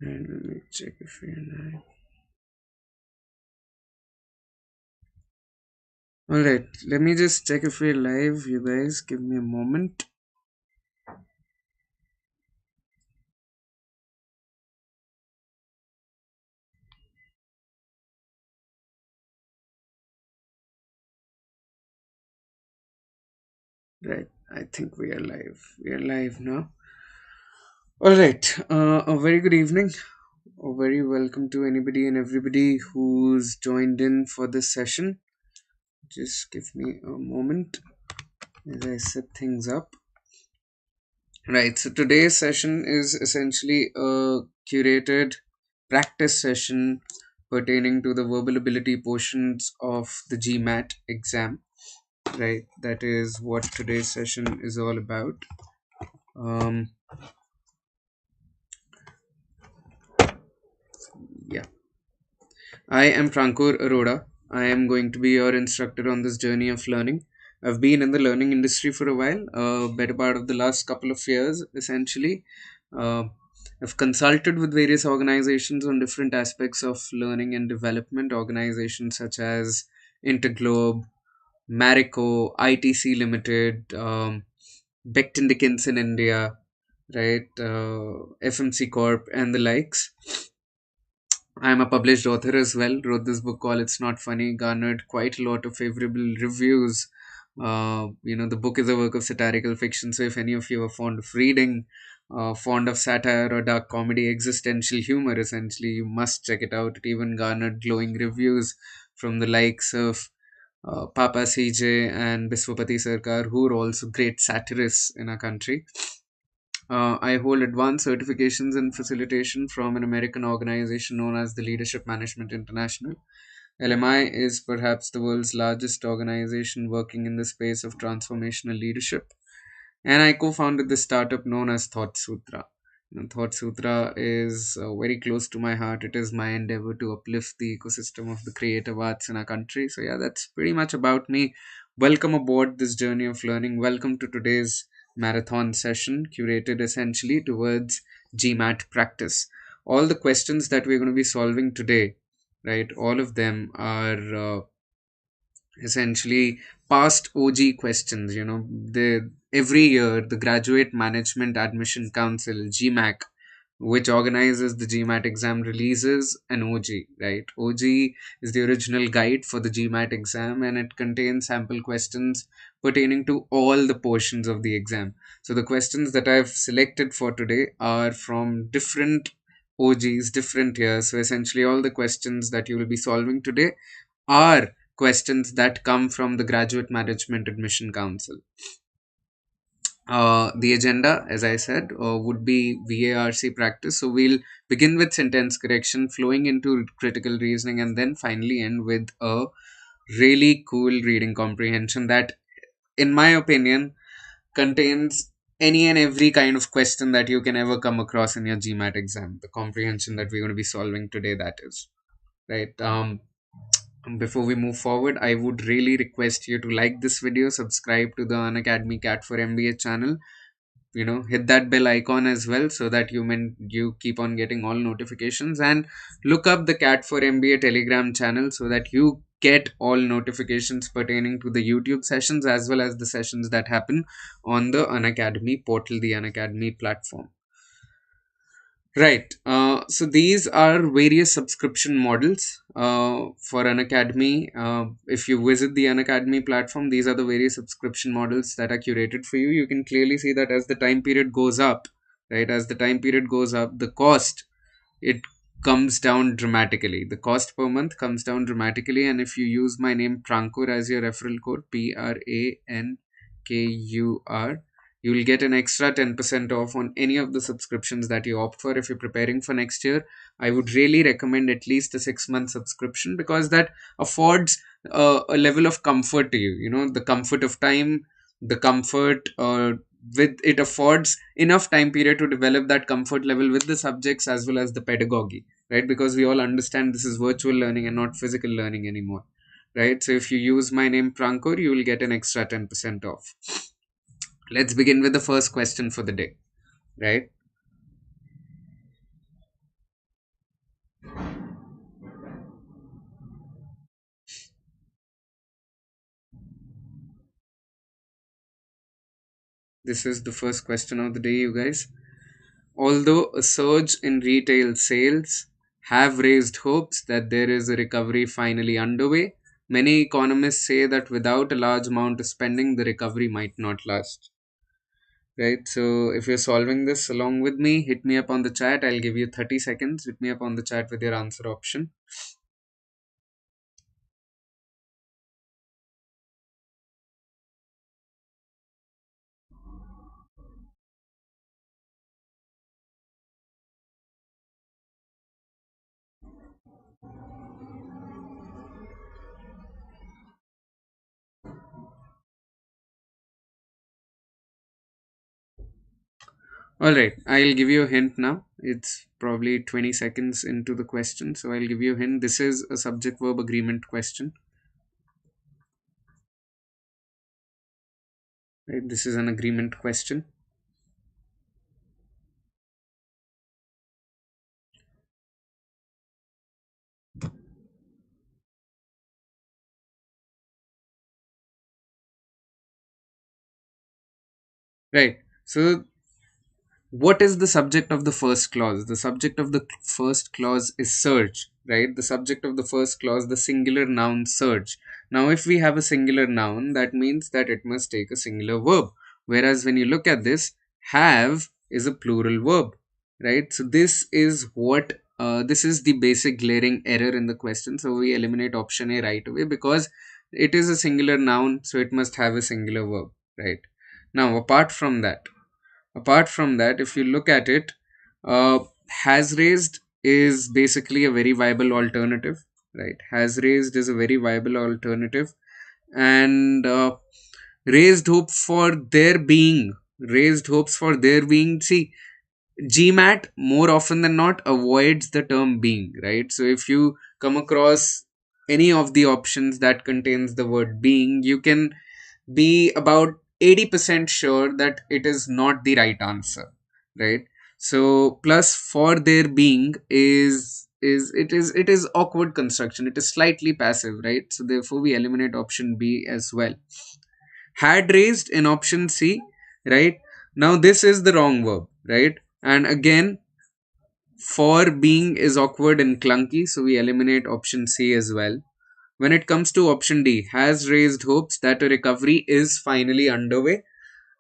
And let me check if we are live. Alright, let me just check if we're live. You guys, give me a moment. Right, I think we are live. We are live now. Alright, a very good evening. A very welcome to anybody and everybody who's joined in for this session. Just give me a moment as I set things up. Right, so today's session is essentially a curated practice session pertaining to the verbal ability portions of the GMAT exam. Right, that is what today's session is all about. Um, yeah, I am Prankur Arora. I am going to be your instructor on this journey of learning. I've been in the learning industry for a while, better part of the last couple of years, essentially. Uh, I've consulted with various organizations on different aspects of learning and development, organizations such as Interglobe, Marico, ITC Limited, Becton Dickinson India, right, FMC Corp, and the likes. I'm a published author as well. Wrote this book called It's Not Funny, garnered quite a lot of favorable reviews. The book is a work of satirical fiction. So if any of you are fond of reading, fond of satire or dark comedy, existential humor, essentially, you must check it out. It even garnered glowing reviews from the likes of Papa CJ and Biswapati Sarkar, who are also great satirists in our country. I hold advanced certifications in facilitation from an American organization known as the Leadership Management International. LMI is perhaps the world's largest organization working in the space of transformational leadership. And I co founded the startup known as Thought Sutra. Thought Sutra is very close to my heart. It is my endeavor to uplift the ecosystem of the creative arts in our country. So, yeah, that's pretty much about me. Welcome aboard this journey of learning. Welcome to today's marathon session, curated essentially towards GMAT practice. All the questions that we're going to be solving today, right, all of them are essentially past OG questions. The every year the Graduate Management Admission Council (GMAC), which organizes the GMAT exam, releases an OG. Right, OG is the original guide for the GMAT exam, and it contains sample questions pertaining to all the portions of the exam. So the questions that I've selected for today are from different OGs, different years. So essentially, all the questions that you will be solving today are questions that come from the Graduate Management Admission Council. The agenda, as I said, would be VARC practice. So we'll begin with sentence correction, flowing into critical reasoning, and then finally end with a really cool reading comprehension that, in my opinion, contains any and every kind of question that you can ever come across in your GMAT exam. The comprehension that we're going to be solving today, that is. Right. Before we move forward, I would really request you to like this video, subscribe to the Unacademy CAT4MBA channel, hit that bell icon as well so that you keep on getting all notifications, and look up the CAT4MBA Telegram channel so that you get all notifications pertaining to the YouTube sessions as well as the sessions that happen on the Unacademy portal, the Unacademy platform. Right. So these are various subscription models for Unacademy. If you visit the Unacademy platform, these are the various subscription models that are curated for you. You can clearly see that as the time period goes up, right? As the time period goes up, the cost, it comes down dramatically. The cost per month comes down dramatically. And if you use my name Prankur as your referral code, PRANKUR, you will get an extra 10% off on any of the subscriptions that you opt for. If you're preparing for next year, I would really recommend at least a 6-month subscription, because that affords a level of comfort to you. The comfort of time, the comfort with it affords enough time period to develop that comfort level with the subjects as well as the pedagogy, right? Because we all understand this is virtual learning and not physical learning anymore, right? So if you use my name Prankur, you will get an extra 10% off. Let's begin with the first question for the day, right? This is the first question of the day, you guys. Although a surge in retail sales have raised hopes that there is a recovery finally underway, many economists say that without a large amount of spending, the recovery might not last. Right? So, if you're solving this along with me, hit me up on the chat. I'll give you 30 seconds. Hit me up on the chat with your answer option. All right, I'll give you a hint now. It's probably 20 seconds into the question, so I'll give you a hint. This is a subject verb agreement question. Right? This is an agreement question. Right. So, what is the subject of the first clause? The subject of the first clause is surge, right? The subject of the first clause, the singular noun surge. Now, if we have a singular noun, that means that it must take a singular verb. Whereas when you look at this, have is a plural verb, right? So this is what this is the basic glaring error in the question. So we eliminate option A right away because it is a singular noun, so it must have a singular verb, right? Now, apart from that, if you look at it, uh, has raised is basically a very viable alternative, right? Has raised is a very viable alternative, and raised hopes for there being. See, GMAT more often than not avoids the term being, right? So if you come across any of the options that contains the word being, you can be about 80% sure that it is not the right answer, right? So plus for their being is awkward construction, it is slightly passive, right? So therefore we eliminate option B as well. Had raised in option C, right? Now this is the wrong verb, right? And again, for being is awkward and clunky, so we eliminate option C as well. When it comes to option D, has raised hopes that a recovery is finally underway.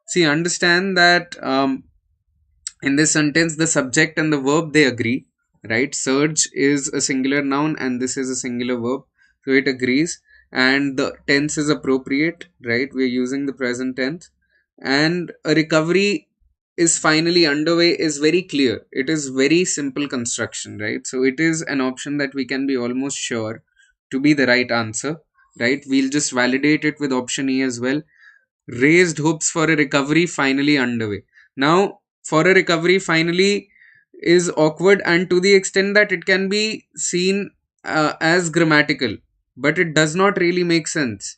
See, understand that in this sentence, the subject and the verb they agree, right? Surge is a singular noun and this is a singular verb, so it agrees. And the tense is appropriate, right? We're using the present tense, and a recovery is finally underway is very clear. It is very simple construction, right? So it is an option that we can be almost sure to be the right answer, right? We'll just validate it with option E as well. Raised hopes for a recovery finally underway. Now, for a recovery finally is awkward, and to the extent that it can be seen as grammatical, but it does not really make sense,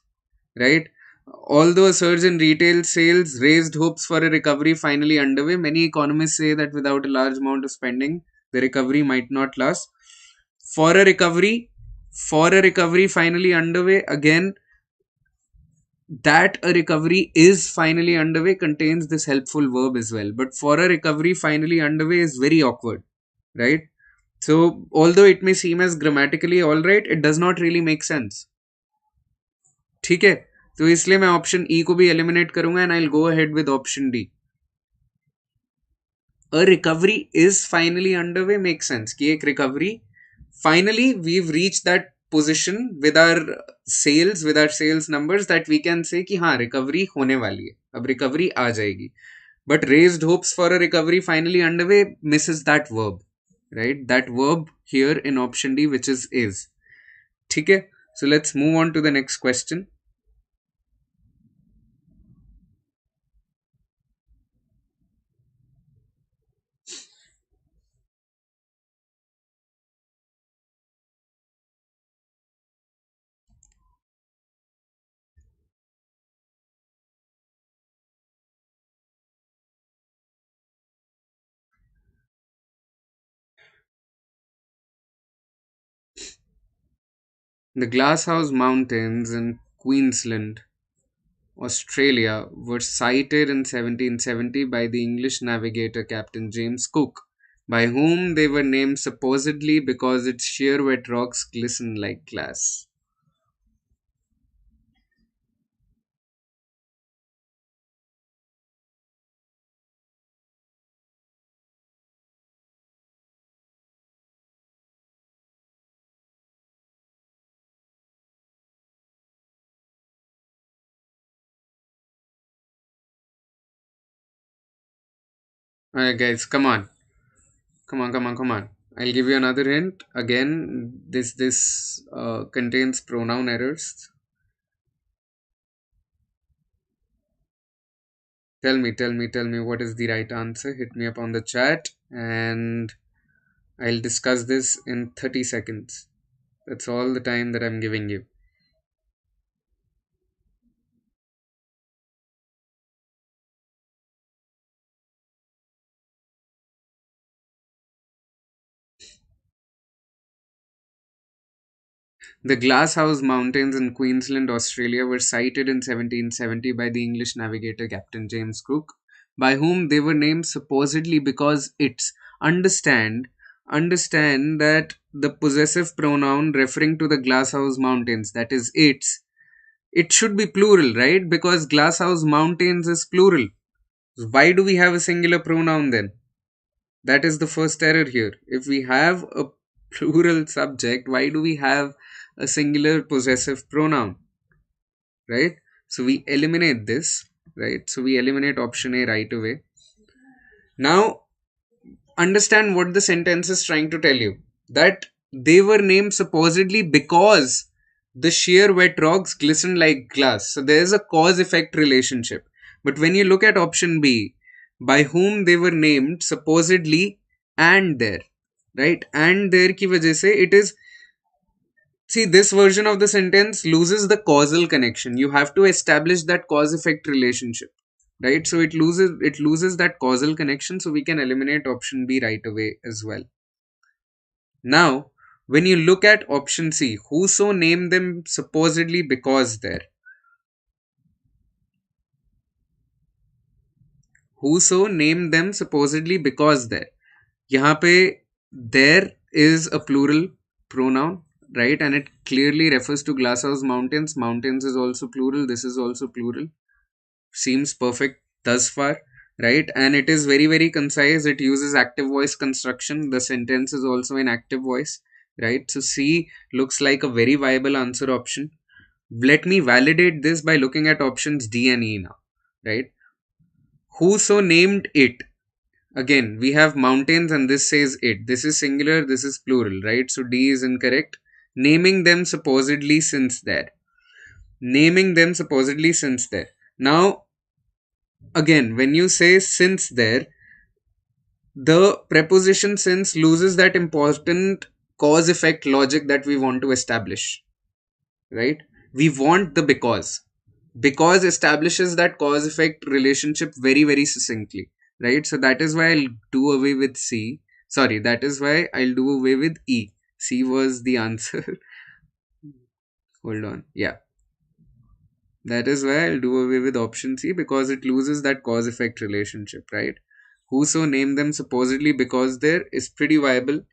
right? Although a surge in retail sales raised hopes for a recovery finally underway, many economists say that without a large amount of spending, the recovery might not last. For a recovery, for a recovery finally underway, again, that a recovery is finally underway contains this helpful verb as well. But for a recovery finally underway is very awkward, right? So, although it may seem as grammatically all right, it does not really make sense. ठीक है, तो इसलिए मैं option E को भी eliminate करूंगा and I will go ahead with option D. A recovery is finally underway makes sense कि एक recovery finally we've reached that position with our sales numbers that we can say कि हाँ recovery होने वाली है, अब recovery आ जाएगी. But raised hopes for a recovery finally underway misses that verb, right? That verb here in option D, which is. ठीक है, so let's move on to the next question. The Glasshouse Mountains in Queensland Australia were sighted in 1770 by the English navigator Captain James Cook, by whom they were named supposedly because its sheer wet rocks glisten like glass. Alright, guys, come on. Come on, come on, come on. I'll give you another hint. Again, this contains pronoun errors. Tell me what is the right answer. Hit me up on the chat and I'll discuss this in 30 seconds. That's all the time that I'm giving you. The Glasshouse Mountains in Queensland, Australia were sighted in 1770 by the English navigator Captain James Cook, by whom they were named supposedly because it's understand that the possessive pronoun referring to the Glasshouse Mountains, that is it should be plural, right? Because Glasshouse Mountains is plural. Why do we have a singular pronoun then? That is the first error here. If we have a plural subject, why do we have a singular possessive pronoun? Right? So we eliminate this, right? So we eliminate option A right away. Now, understand what the sentence is trying to tell you. That they were named supposedly because the sheer wet rocks glisten like glass. So there is a cause effect relationship. But when you look at option B, by whom they were named supposedly and there, right? And there ki wajah se it is, see, this version of the sentence loses the causal connection. You have to establish that cause effect relationship, right? So it loses that causal connection, so we can eliminate option B right away as well. Now, when you look at option C, whoso named them supposedly because there, whoso named them supposedly because there, यहाँ पे there is a plural pronoun, right? And it clearly refers to Glasshouse Mountains. Mountains is also plural. This is also plural. Seems perfect thus far, right? And it is very, very concise. It uses active voice construction. The sentence is also in active voice, right? So C looks like a very viable answer option. Let me validate this by looking at options D and E now, right? Whoso named it, again we have mountains and this says it, this is singular, this is plural, right? So D is incorrect. Naming them supposedly since there, naming them supposedly since there. Now again, when you say since there, the preposition since loses that important cause effect logic that we want to establish, right? We want the because establishes that cause effect relationship very, very succinctly, right? So that is why I'll do away with C. Sorry, that is why I'll do away with E. C was the answer. Hold on. Yeah, that is why I'll do away with option C, because it loses that cause effect relationship, right? Whoso named them supposedly because there is pretty viable,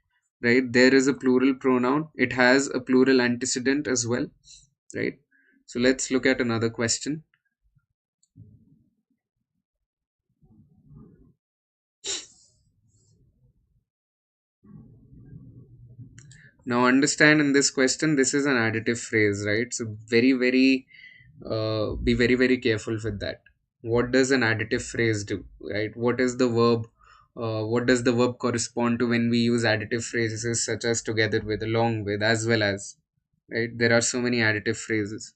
right? There is a plural pronoun, it has a plural antecedent as well, right? So let's look at another question. Now understand, in this question, this is an additive phrase, right? So be very, very careful with that. What does an additive phrase do, right? What is the verb? What does the verb correspond to when we use additive phrases such as together with, along with, as well as, right? There are so many additive phrases.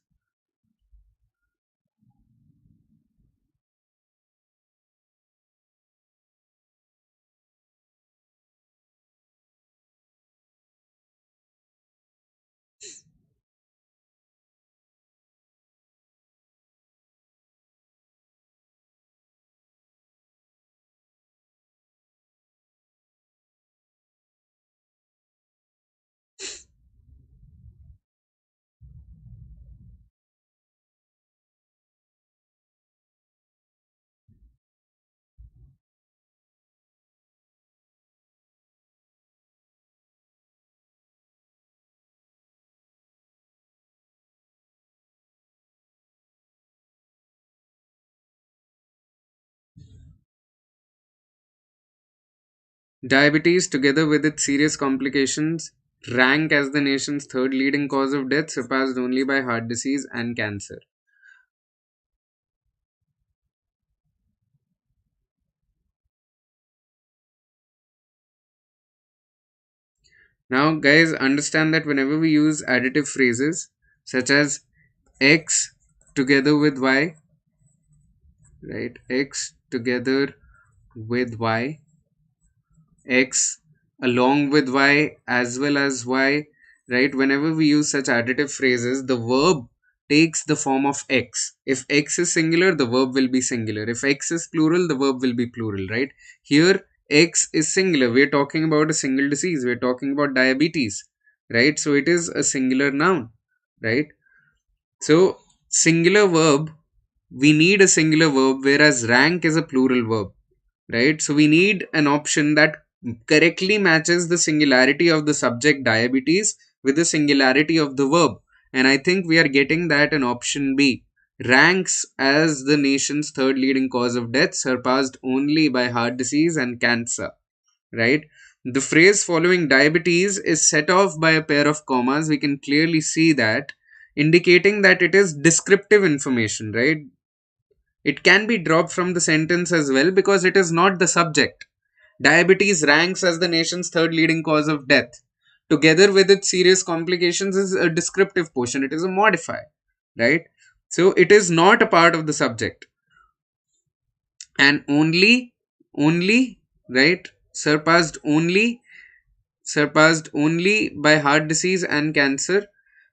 Diabetes, together with its serious complications, rank as the nation's third leading cause of death, surpassed only by heart disease and cancer. Now, guys, understand that whenever we use additive phrases such as x together with y, right? X together with y, x along with y as well as y, right? Whenever we use such additive phrases, the verb takes the form of x. If x is singular, the verb will be singular. If x is plural, the verb will be plural, right? Here, x is singular. We're talking about a single disease. We're talking about diabetes, right? So it is a singular noun, right? So singular verb, we need a singular verb, whereas rank is a plural verb, right? So we need an option that correctly matches the singularity of the subject diabetes with the singularity of the verb. And I think we are getting that in option B. Ranks as the nation's third leading cause of death, surpassed only by heart disease and cancer, right? The phrase following diabetes is set off by a pair of commas. We can clearly see that, indicating that it is descriptive information, right? It can be dropped from the sentence as well because it is not the subject. Diabetes ranks as the nation's third leading cause of death. Together with its serious complications is a descriptive portion. It is a modifier, right? So it is not a part of the subject. And only, right? Surpassed only by heart disease and cancer,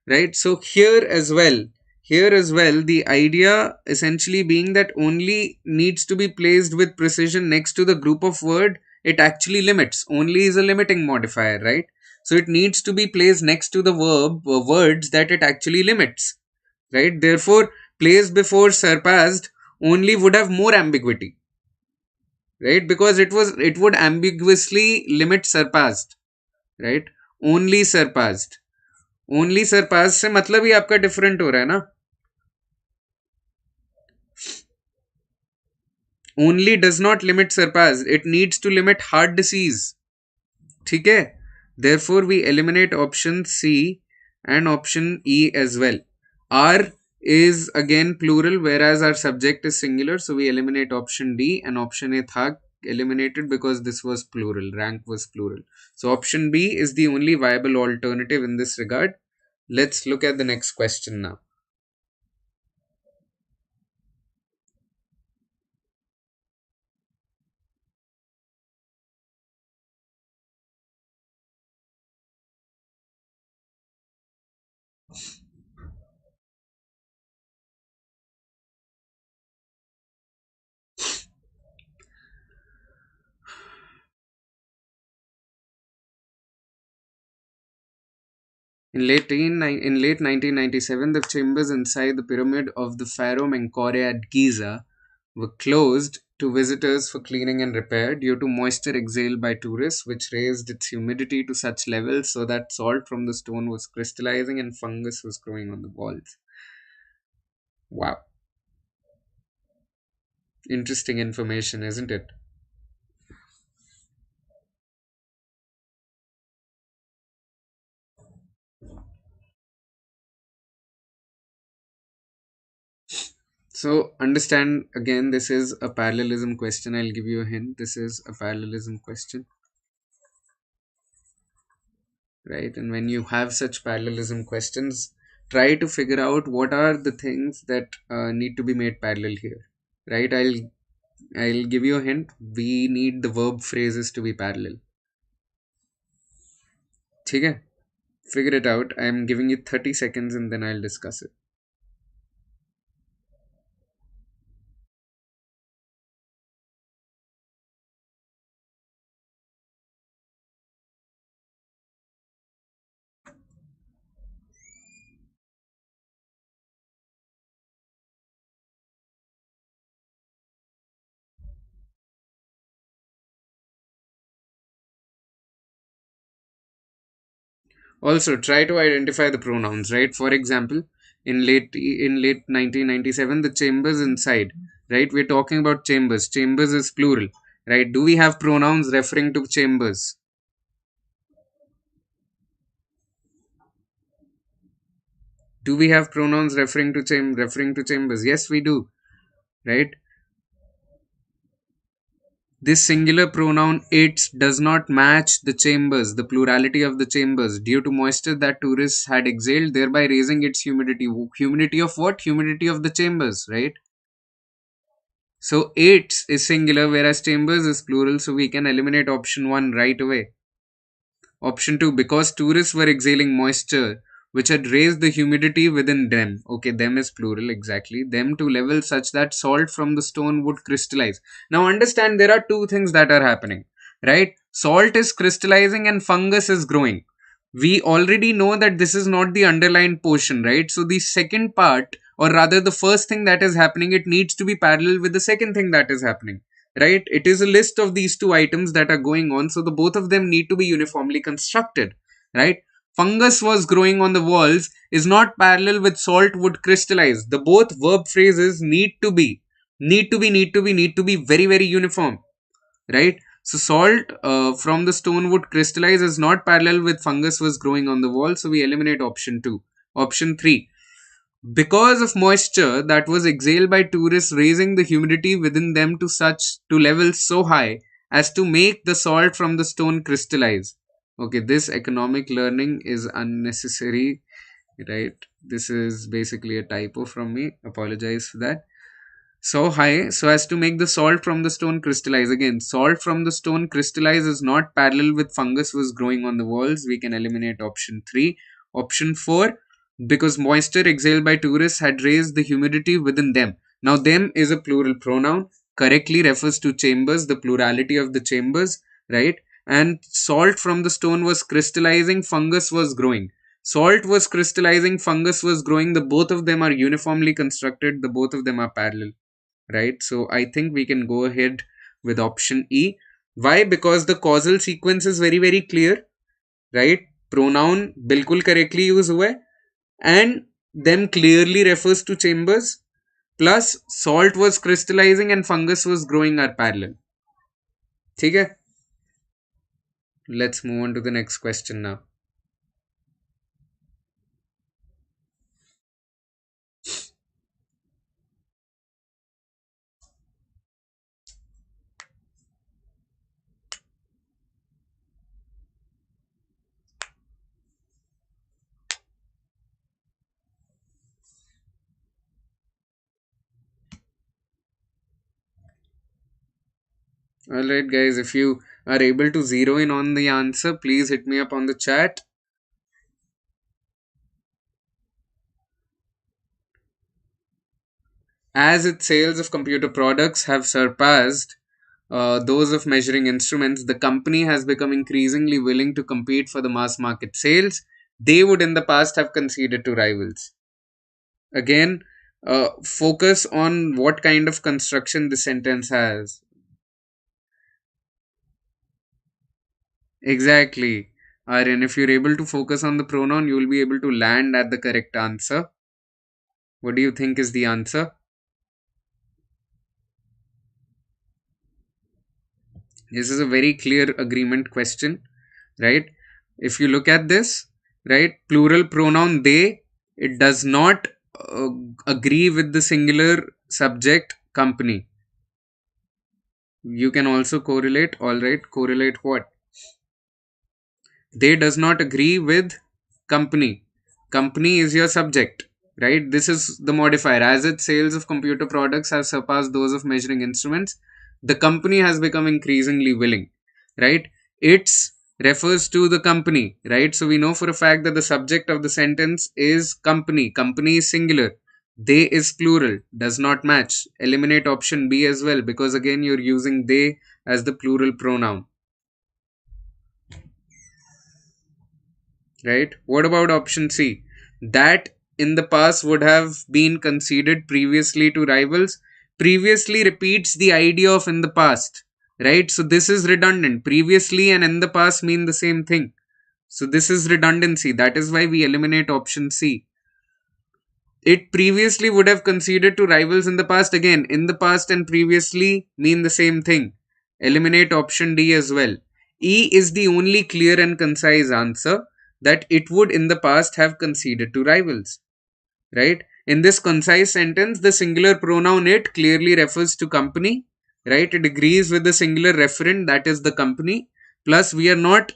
right? So here as well the idea essentially being that only needs to be placed with precision next to the group of word it actually limits. Only is a limiting modifier, right? So it needs to be placed next to the verb words that it actually limits, right? Therefore, placed before surpassed only would have more ambiguity, right? Because it would ambiguously limit surpassed, right? Only surpassed से मतलब ही आपका different हो रहा है ना. Only does not limit surpassed, it needs to limit heart disease. ठीक है? Therefore we eliminate option C and option E as well. R is again plural whereas our subject is singular, so we eliminate option D, and option A था eliminated because this was plural, rank was plural. So option B is the only viable alternative in this regard. Let's look at the next question now. In late 1997, the chambers inside the pyramid of the Pharaoh Menkaure at Giza were closed to visitors for cleaning and repair due to moisture exhaled by tourists, which raised its humidity to such levels so that salt from the stone was crystallizing and fungus was growing on the walls. Wow. Interesting information, isn't it? So, understand again, this is a parallelism question. I'll give you a hint. This is a parallelism question, right? And when you have such parallelism questions, try to figure out what are the things that need to be made parallel here, right? I'll give you a hint. We need the verb phrases to be parallel. ठीक है? Figure it out. I'm giving you 30 seconds and then I'll discuss it. Also, try to identify the pronouns, right? For example, in late 1997, the chambers inside, right? We're talking about chambers. Chambers is plural. right? Do we have pronouns referring to chambers? Do we have pronouns referring to chambers? Yes, we do, right? This singular pronoun its does not match the chambers, the plurality of the chambers, due to moisture that tourists had exhaled, thereby raising its humidity. Humidity of what? Humidity of the chambers, right? So its is singular, whereas chambers is plural, so we can eliminate option 1 right away. Option 2, because tourists were exhaling moisture which had raised the humidity within them. Okay, them is plural, exactly. Them to levels such that salt from the stone would crystallize. Now understand, there are two things that are happening, right? Salt is crystallizing and fungus is growing. We already know that this is not the underlined portion, right? So the second part, or rather the first thing that is happening, it needs to be parallel with the second thing that is happening, right? It is a list of these two items that are going on, so the both of them need to be uniformly constructed, right? Fungus was growing on the walls is not parallel with salt would crystallize. The both verb phrases need to be very, very uniform, right? So salt from the stone would crystallize is not parallel with fungus was growing on the wall, so we eliminate option 2. Option 3, because of moisture that was exhaled by tourists, raising the humidity within them to levels so high as to make the salt from the stone crystallize. Okay, this economic learning is unnecessary, right? This is basically a typo from me, apologize for that. So high so as to make the salt from the stone crystallize. Again, salt from the stone crystallize is not parallel with fungus was growing on the walls. We can eliminate option 3. Option 4, because moisture exhaled by tourists had raised the humidity within them. Now them is a plural pronoun, correctly refers to chambers, the plurality of the chambers, right? And salt from the stone was crystallizing, fungus was growing. Salt was crystallizing, fungus was growing. The both of them are uniformly constructed, the both of them are parallel, right? So I think we can go ahead with option E. Why? Because the causal sequence is very, very clear, right? Pronoun बिल्कुल correctly use हुआ है and them clearly refers to chambers, plus salt was crystallizing and fungus was growing are parallel. ठीक है? Let's move on to the next question now. Alright guys, if you are able to zero in on the answer, please hit me up on the chat. As its sales of computer products have surpassed those of measuring instruments, the company has become increasingly willing to compete for the mass market sales they would in the past have conceded to rivals. Again, focus on what kind of construction the sentence has. Exactly. Aryan, if you're able to focus on the pronoun, you will be able to land at the correct answer. What do you think is the answer? This is a very clear agreement question, right? If you look at this, right, plural pronoun they, it does not uh, agree with the singular subject company. You can also correlate, all right, correlate what? They does not agree with company. Company is your subject, right? This is the modifier. As its sales of computer products have surpassed those of measuring instruments, the company has become increasingly willing, right? It's refers to the company, right? So we know for a fact that the subject of the sentence is company. Company is singular. They is plural. Does not match. Eliminate option B as well, because again you're using they as the plural pronoun, right? What about option C? That in the past would have been conceded previously to rivals. Previously repeats the idea of in the past, right? So this is redundant. Previously and in the past mean the same thing. So this is redundancy. That is why we eliminate option C. It previously would have conceded to rivals in the past. Again, in the past and previously mean the same thing. Eliminate option D as well. E is the only clear and concise answer that it would in the past have conceded to rivals. Right? In this concise sentence, the singular pronoun it clearly refers to company. Right? It agrees with the singular referent, that is the company. Plus, we are not,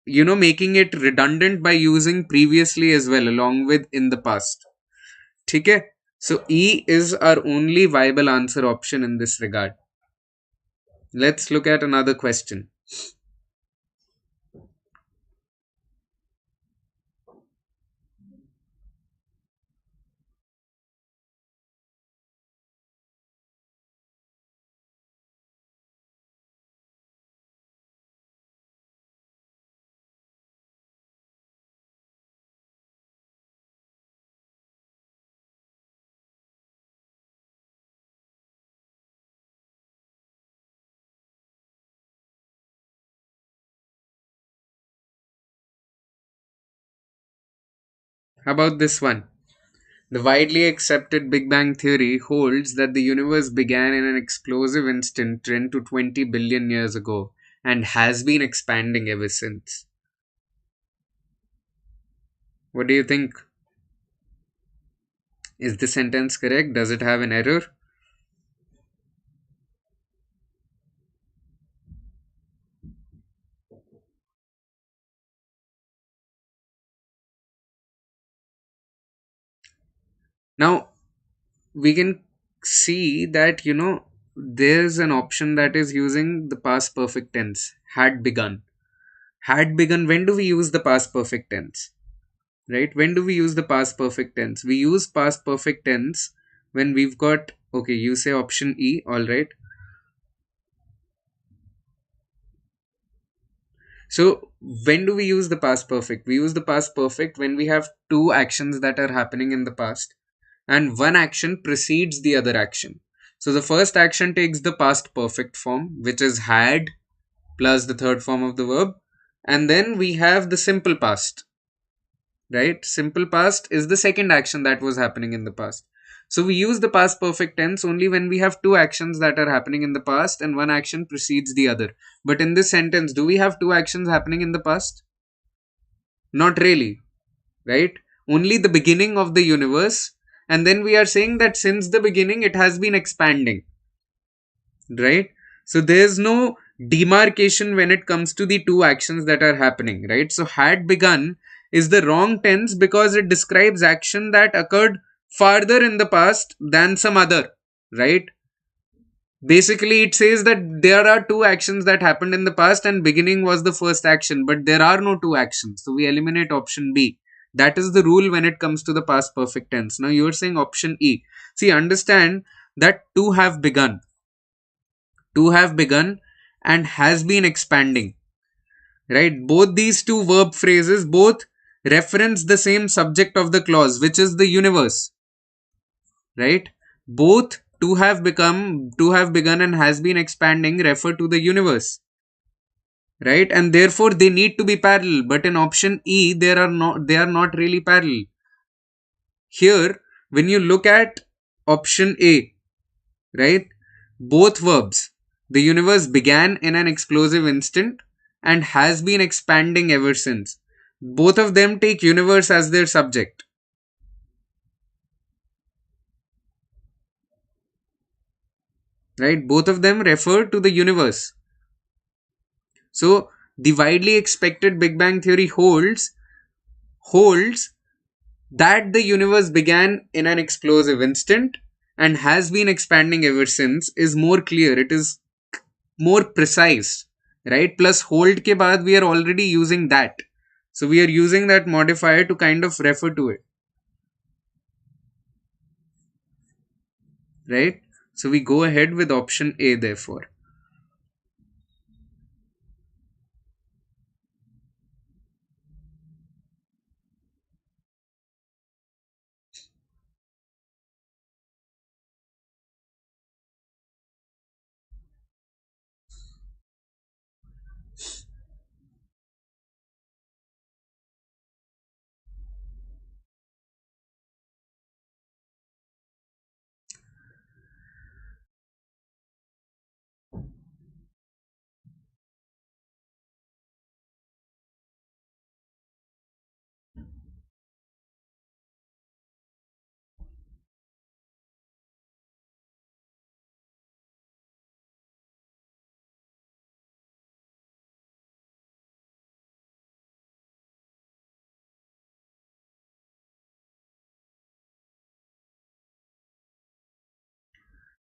making it redundant by using previously as well, along with in the past. Okay? So, E is our only viable answer option in this regard. Let's look at another question. How about this one? The widely accepted Big Bang theory holds that the universe began in an explosive instant 10 to 20 billion years ago and has been expanding ever since. What do you think? Is the sentence correct? Does it have an error? Now, we can see that, there's an option that is using the past perfect tense, had begun. Had begun, when do we use the past perfect tense? Right? When do we use the past perfect tense? We use past perfect tense when we've got, okay, you say option E, all right. So when do we use the past perfect? We use the past perfect when we have two actions that are happening in the past and one action precedes the other action. So the first action takes the past perfect form, which is had plus the third form of the verb, and then we have the simple past. Right? Simple past is the second action that was happening in the past. So we use the past perfect tense only when we have two actions that are happening in the past and one action precedes the other. But in this sentence, do we have two actions happening in the past? Not really, right? Only the beginning of the universe. And then we are saying that since the beginning, it has been expanding, right? So there's no demarcation when it comes to the two actions that are happening, right? So had begun is the wrong tense because it describes action that occurred farther in the past than some other, right? Basically it says that there are two actions that happened in the past and beginning was the first action, but there are no two actions, so we eliminate option B. That is the rule when it comes to the past perfect tense. Now you're saying option E. See, understand that to have begun and has been expanding, right? Both these two verb phrases both reference the same subject of the clause, which is the universe, right? Both to have begun and has been expanding refer to the universe, right? And therefore they need to be parallel, but in option E they are not really parallel. Here when you look at option A, right? Both verbs. The universe began in an explosive instant and has been expanding ever since. Both of them take universe as their subject. Right? Both of them refer to the universe. So the widely expected Big Bang theory holds that the universe began in an explosive instant and has been expanding ever since is more clear. It is more precise, right? Plus hold ke baad we are already using that, so we are using that modifier to kind of refer to it, right? So we go ahead with option A therefore.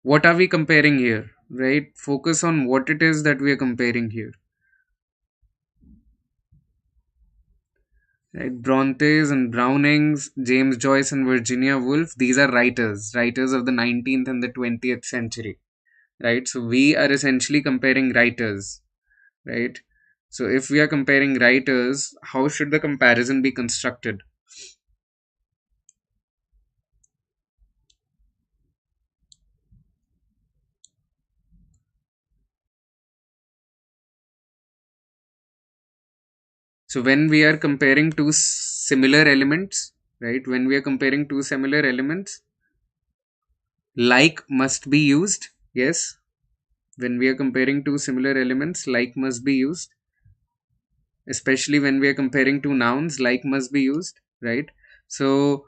What are we comparing here, right? Focus on what it is that we are comparing here, right? Brontes and Brownings, James Joyce and Virginia Woolf, these are writers of the 19th and the 20th century, right? So we are essentially comparing writers, right? So if we are comparing writers, how should the comparison be constructed? So when we are comparing two similar elements, right? When we are comparing two similar elements, like must be used. Yes. When we are comparing two similar elements, like must be used. Especially when we are comparing two nouns, like must be used, right? So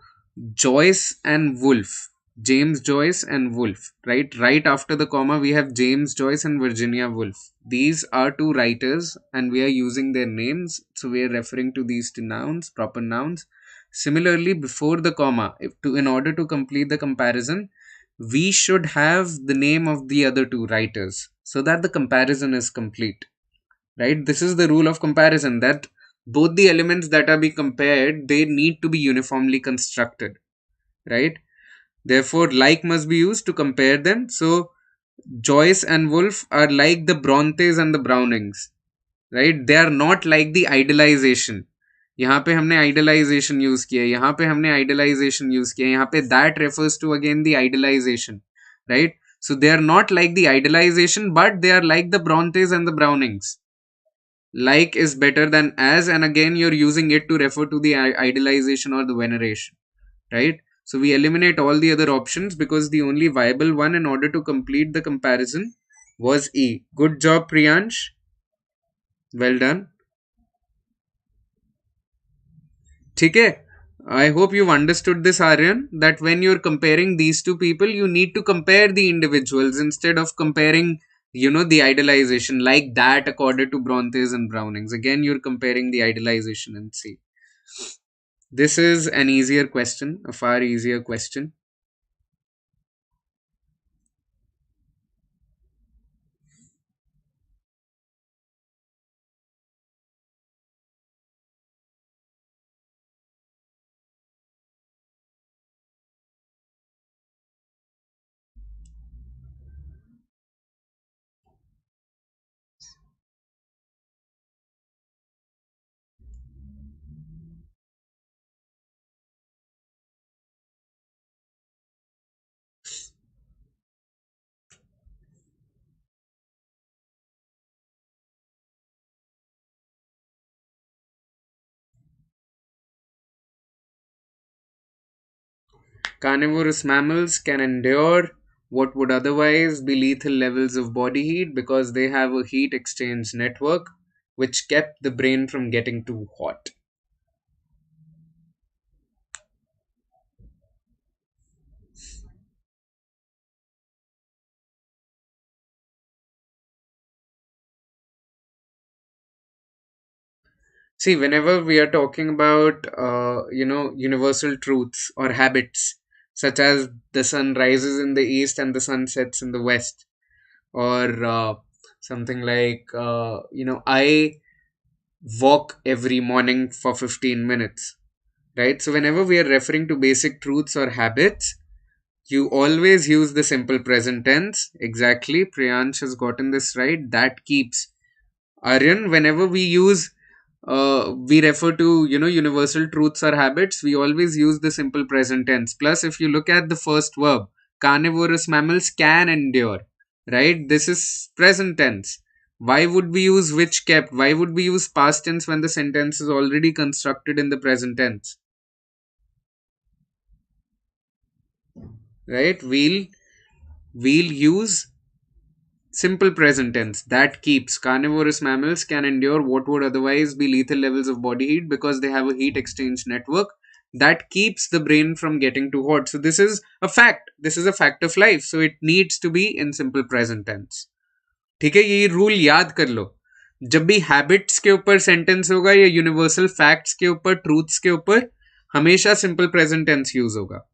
Joyce and Wolf, James Joyce and Wolf, right after the comma we have James Joyce and Virginia Woolf. These are two writers and we are using their names, so we are referring to these two nouns, proper nouns. Similarly, before the comma, in order to complete the comparison, we should have the name of the other two writers so that the comparison is complete, right? This is the rule of comparison, that both the elements that are being compared, they need to be uniformly constructed, right? Therefore like must be used to compare them. So Joyce and Wolf are like the Brontes and the Brownings, right? They are not like the idealization. यहाँ पे हमने idealization use किया, यहाँ पे हमने idealization use किया, यहाँ पे that refers to again the idealization, right? So they are not like the idealization, but they are like the Brontes and the Brownings. Like is better than as, and again you're using it to refer to the idealization or the veneration, right? So we eliminate all the other options because the only viable one in order to complete the comparison was E. Good job, Priyansh. Well done. Okay. I hope you've understood this, Aryan, that when you're comparing these two people, you need to compare the individuals instead of comparing, the idealization, like that accorded to Brontes and Brownings. Again, you're comparing the idealization and see. This is an easier question, a far easier question. Carnivorous mammals can endure what would otherwise be lethal levels of body heat because they have a heat exchange network which kept the brain from getting too hot. See, whenever we are talking about, universal truths or habits, such as the sun rises in the east and the sun sets in the west, or something like, I walk every morning for 15 minutes, right? So, whenever we are referring to basic truths or habits, you always use the simple present tense. Exactly. Priyansh has gotten this right. That keeps. Aryan, whenever we refer to, universal truths or habits, we always use the simple present tense. Plus, if you look at the first verb, carnivorous mammals can endure, right? This is present tense. Why would we use which kept? Why would we use past tense when the sentence is already constructed in the present tense, right? We'll use simple present tense. That keeps. Carnivorous mammals can endure what would otherwise be lethal levels of body heat because they have a heat exchange network that keeps the brain from getting too hot. So this is a fact. This is a fact of life. So it needs to be in simple present tense. ठीक है, ये rule याद कर लो. जब भी habits के ऊपर sentence होगा या यूनिवर्सल फैक्ट्स के ऊपर, ट्रूथ्स के ऊपर, हमेशा सिंपल प्रेजेंट टेंस यूज होगा.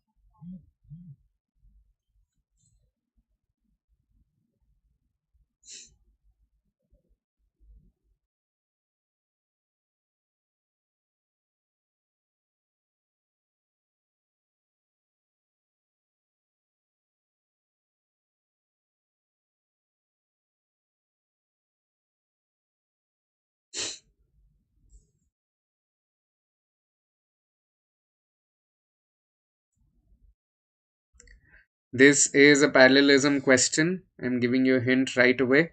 This is a parallelism question. I'm giving you a hint right away.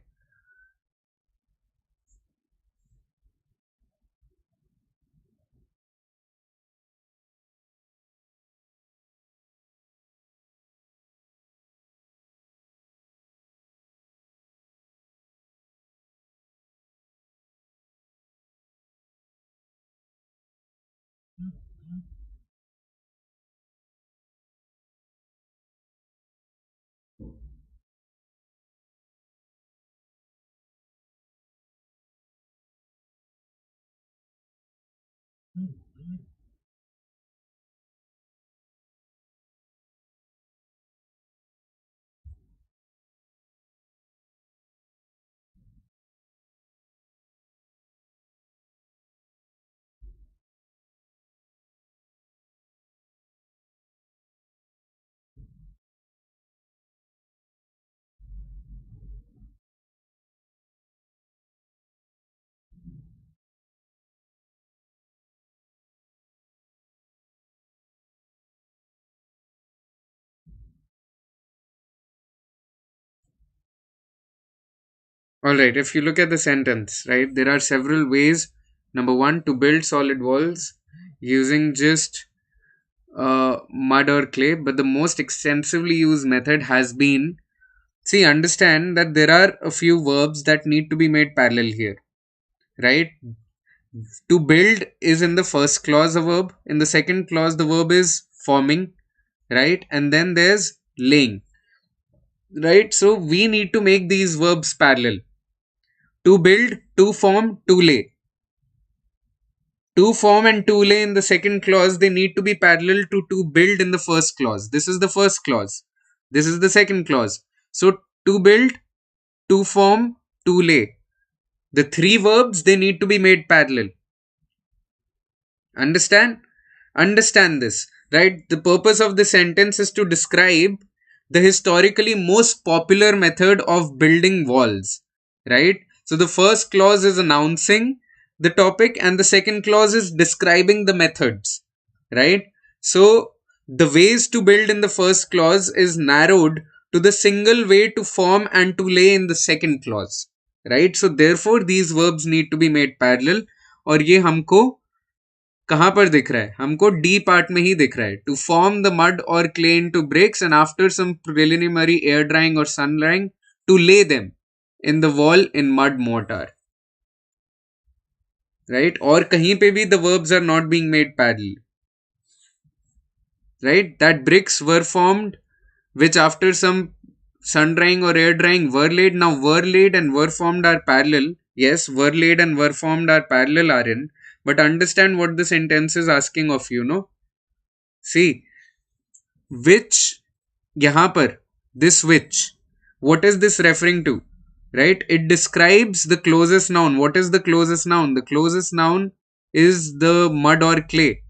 All right, if you look at the sentence, right, there are several ways. Number one, to build solid walls using just mud or clay, but the most extensively used method has been, see, understand that there are a few verbs that need to be made parallel here, right? To build is in the first clause a verb, in the second clause the verb is forming, right? And then there's laying, right? So we need to make these verbs parallel. To build, to form, to lay. To form and to lay in the second clause, they need to be parallel to build in the first clause. This is the first clause. This is the second clause. So to build, to form, to lay. The three verbs, they need to be made parallel. Understand? Understand this, right? The purpose of the sentence is to describe the historically most popular method of building walls, right? So the first clause is announcing the topic and the second clause is describing the methods, right? So the ways to build in the first clause is narrowed to the single way to form and to lay in the second clause, right? So therefore these verbs need to be made parallel. और ये हमको कहां पर दिख रहा है? हमको D part में ही दिख रहा है. टू फॉर्म द मड और clay into bricks and after some preliminary air drying और sun drying to lay them in the wall in mud mortar, right? और कहीं पे भी the verbs are not being made parallel, right? That bricks were formed which after some sun drying or air drying were laid. Now were laid and were formed are parallel. Yes, were laid and were formed are parallel, are in, but understand what the sentence is asking of you, no? See, which, yahan par, this which, what is this referring to, right? It describes the closest noun. What is the closest noun? The closest noun is the mud or clay,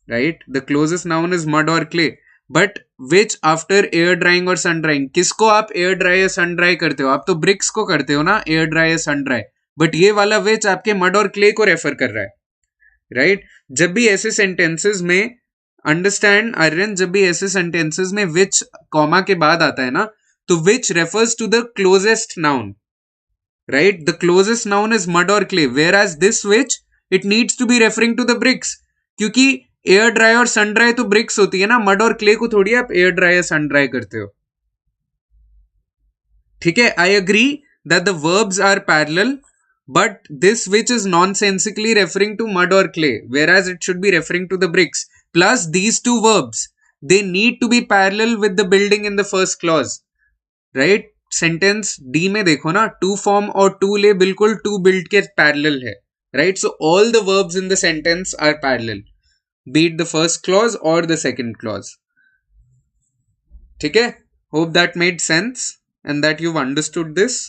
right? The closest noun is mud or clay. But which after air drying or sun drying, किसको आप air dry या sun dry करते हो? आप तो bricks को करते हो ना air dry या sun dry. But ये वाला which आपके mud और clay को refer कर रहा है, right? जब भी ऐसे sentences में, understand आर्यन, जब भी ऐसे sentences में which comma के बाद आता है ना, तो which refers to the closest noun, right? The closest noun is mud or clay, whereas this which, it needs to be referring to the bricks, क्योंकि एयर ड्राई और सन ड्राई तो BRICS होती है ना, मड और clay को थोड़ी आप एयर ड्राई या सन ड्राई करते हो, ठीक है? I agree that the verbs are parallel, but this which is nonsensically referring to mud or clay, whereas it should be referring to the bricks. Plus these two verbs, they need to be parallel with the building in the first clause, right? Sentence D में देखो ना, to form और to lay बिल्कुल to build के parallel है, right? So all the verbs in the sentence are parallel, be it the first clause or the second clause. ठीक है? Hope that made sense and that you've understood this.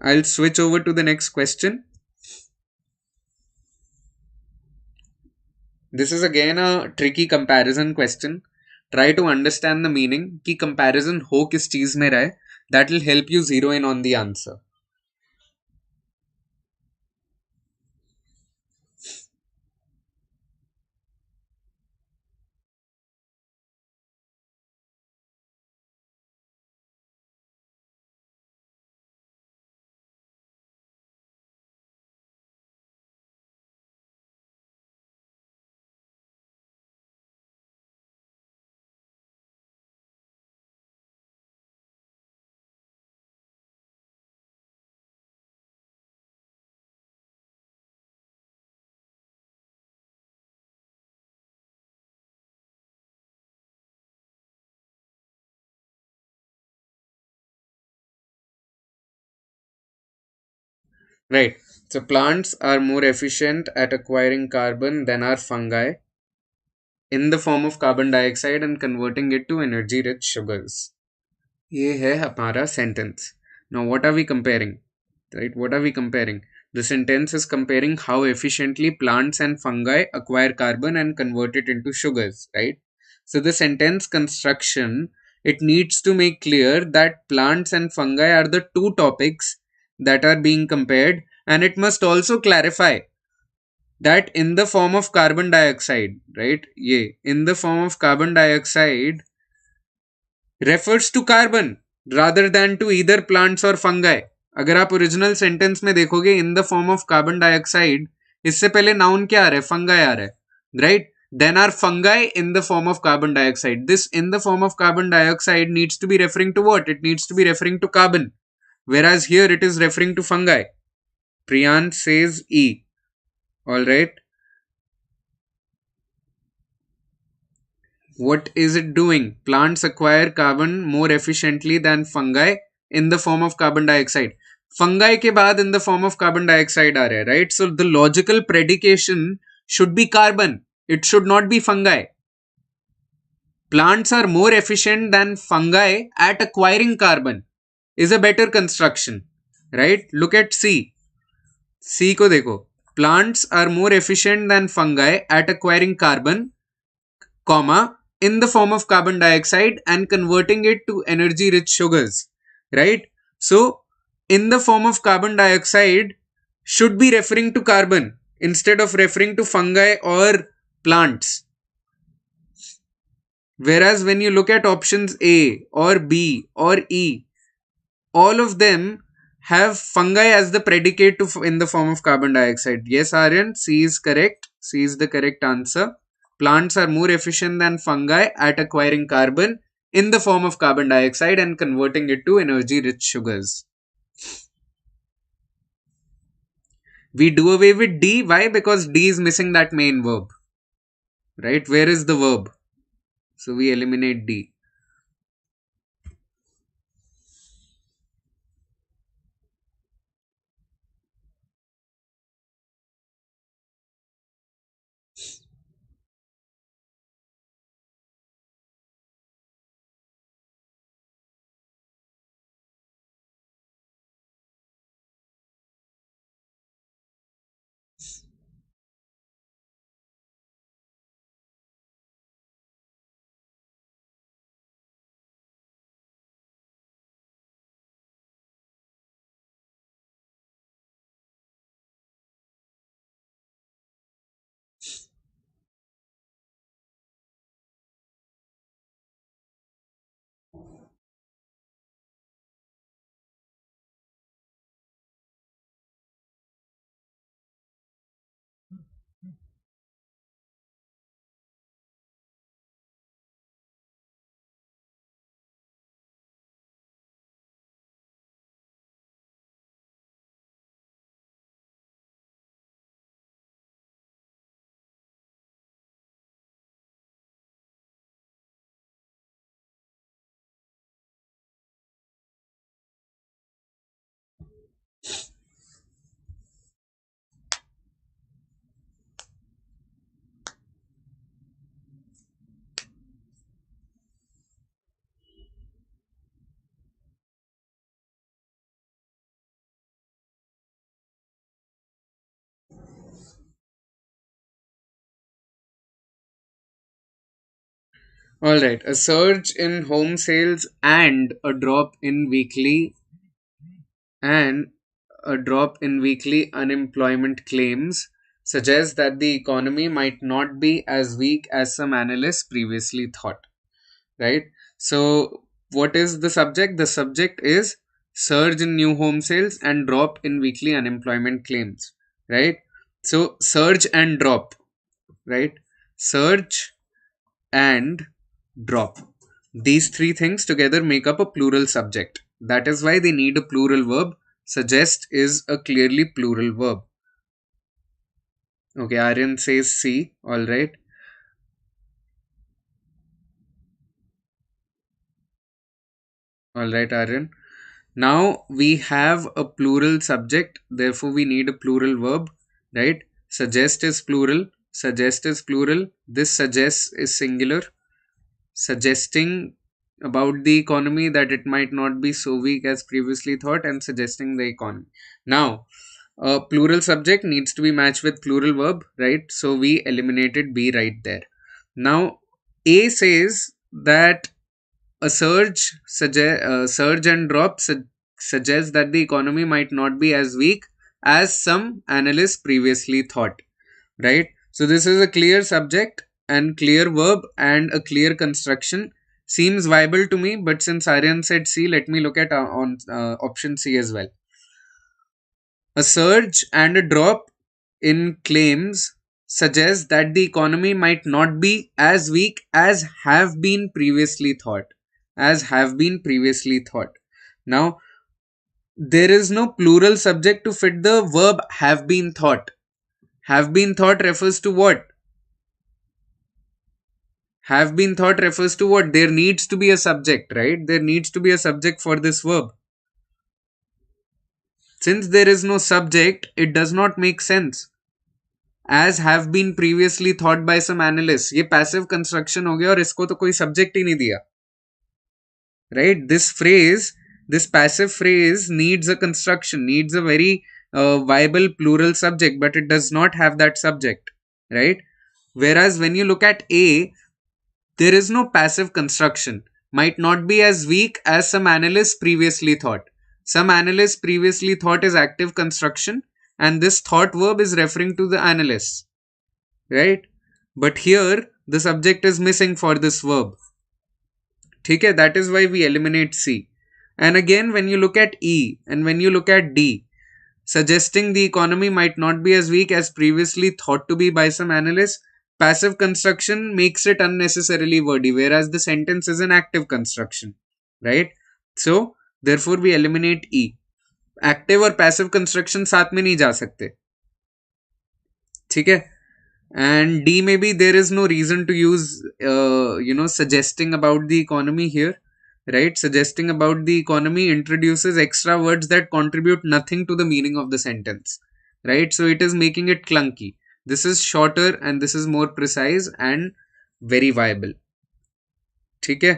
I'll switch over to the next question. This is again a tricky comparison question. Try to understand the meaning कि comparison हो किस चीज में रहा है. That will help you zero in on the answer. Right. So plants are more efficient at acquiring carbon than are fungi in the form of carbon dioxide and converting it to energy rich sugars. ये है हमारा sentence. Now what are we comparing? Right? What are we comparing? The sentence is comparing how efficiently plants and fungi acquire carbon and convert it into sugars, right? So the sentence construction, it needs to make clear that plants and fungi are the two topics that are being compared, and it must also clarify that in the form of carbon dioxide, right? Yeah, in the form of carbon dioxide refers to carbon rather than to either plants or fungi. अगर आप original sentence में देखोगे in the form of carbon dioxide, इससे पहले noun क्या आ रहा है? Fungi आ रहा है, right? Then are fungi in the form of carbon dioxide. This in the form of carbon dioxide needs to be referring to what? It needs to be referring to carbon, whereas here it is referring to fungi. Priyan says E. All right. What is it doing? Plants acquire carbon more efficiently than fungi in the form of carbon dioxide. Fungi के बाद in the form of carbon dioxide आ रहा है, right? So the logical predication should be carbon. It should not be fungi. Plants are more efficient than fungi at acquiring carbon is a better construction, right? Look at C. C को देखो. Plants are more efficient than fungi at acquiring carbon, comma, in the form of carbon dioxide and converting it to energy rich sugars, right? So in the form of carbon dioxide should be referring to carbon instead of referring to fungi or plants. Whereas when you look at options A or B or E, all of them have fungi as the predicate to in the form of carbon dioxide. Yes, Aryan, C is correct. C is the correct answer. Plants are more efficient than fungi at acquiring carbon in the form of carbon dioxide and converting it to energy rich sugars. We do away with D. Why? Because D is missing that main verb. Right? Where is the verb? So we eliminate D. All right. A surge in home sales and and a drop in weekly unemployment claims suggest that the economy might not be as weak as some analysts previously thought, right? So what is the subject? The subject is surge in new home sales and drop in weekly unemployment claims, right? So surge and drop, right? Surge and drop. These three things together make up a plural subject. That is why they need a plural verb. Suggest is a clearly plural verb. Okay, Aryan says C. All right. All right, Aryan. Now we have a plural subject, therefore we need a plural verb, right? Suggest is plural, suggest is plural, this suggests is singular, suggesting about the economy that it might not be so weak as previously thought, and suggesting the economy. Now, a plural subject needs to be matched with plural verb, right? So we eliminated B right there. Now, A says that a surge and drop suggests that the economy might not be as weak as some analysts previously thought, right? So this is a clear subject and clear verb and a clear construction. Seems viable to me, but since Aryan said C, let me look at on option C as well. A surge and a drop in claims suggests that the economy might not be as weak as have been previously thought. As have been previously thought. Now, there is no plural subject to fit the verb have been thought. Have been thought refers to what? Have been thought refers to what? There needs to be a subject, right? There needs to be a subject for this verb. Since there is no subject, it does not make sense. As have been previously thought by some analysts. ये passive construction हो गया और इसको तो कोई subject ही नहीं दिया. Right? This passive phrase needs a construction, needs a very viable plural subject, but it does not have that subject. Right? Whereas when you look at A, there is no passive construction. Might not be as weak as some analysts previously thought. Some analysts previously thought is active construction, and this thought verb is referring to the analysts, right? But here the subject is missing for this verb. Okay, that is why we eliminate C. And again, when you look at E and when you look at D, suggesting the economy might not be as weak as previously thought to be by some analysts, passive construction makes it unnecessarily wordy, whereas the sentence is an active construction, right? So therefore we eliminate E. Active और passive construction साथ में नहीं जा सकते, ठीक है. And D में भी there is no reason to use suggesting about the economy here, right? Suggesting about the economy introduces extra words that contribute nothing to the meaning of the sentence, right? So it is making it clunky. This is shorter and this is more precise and very viable, ठीक है.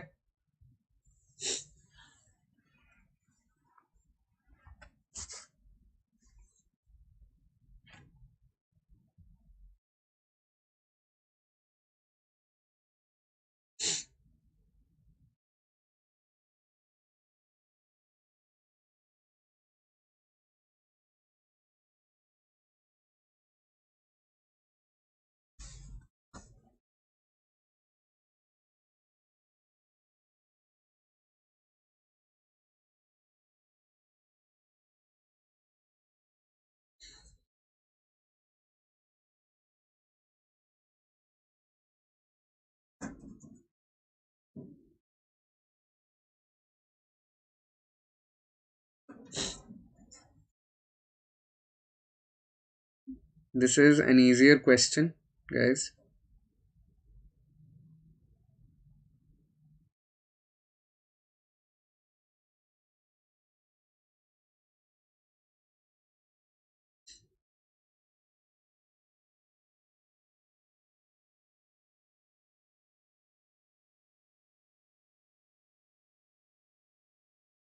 This is an easier question, guys.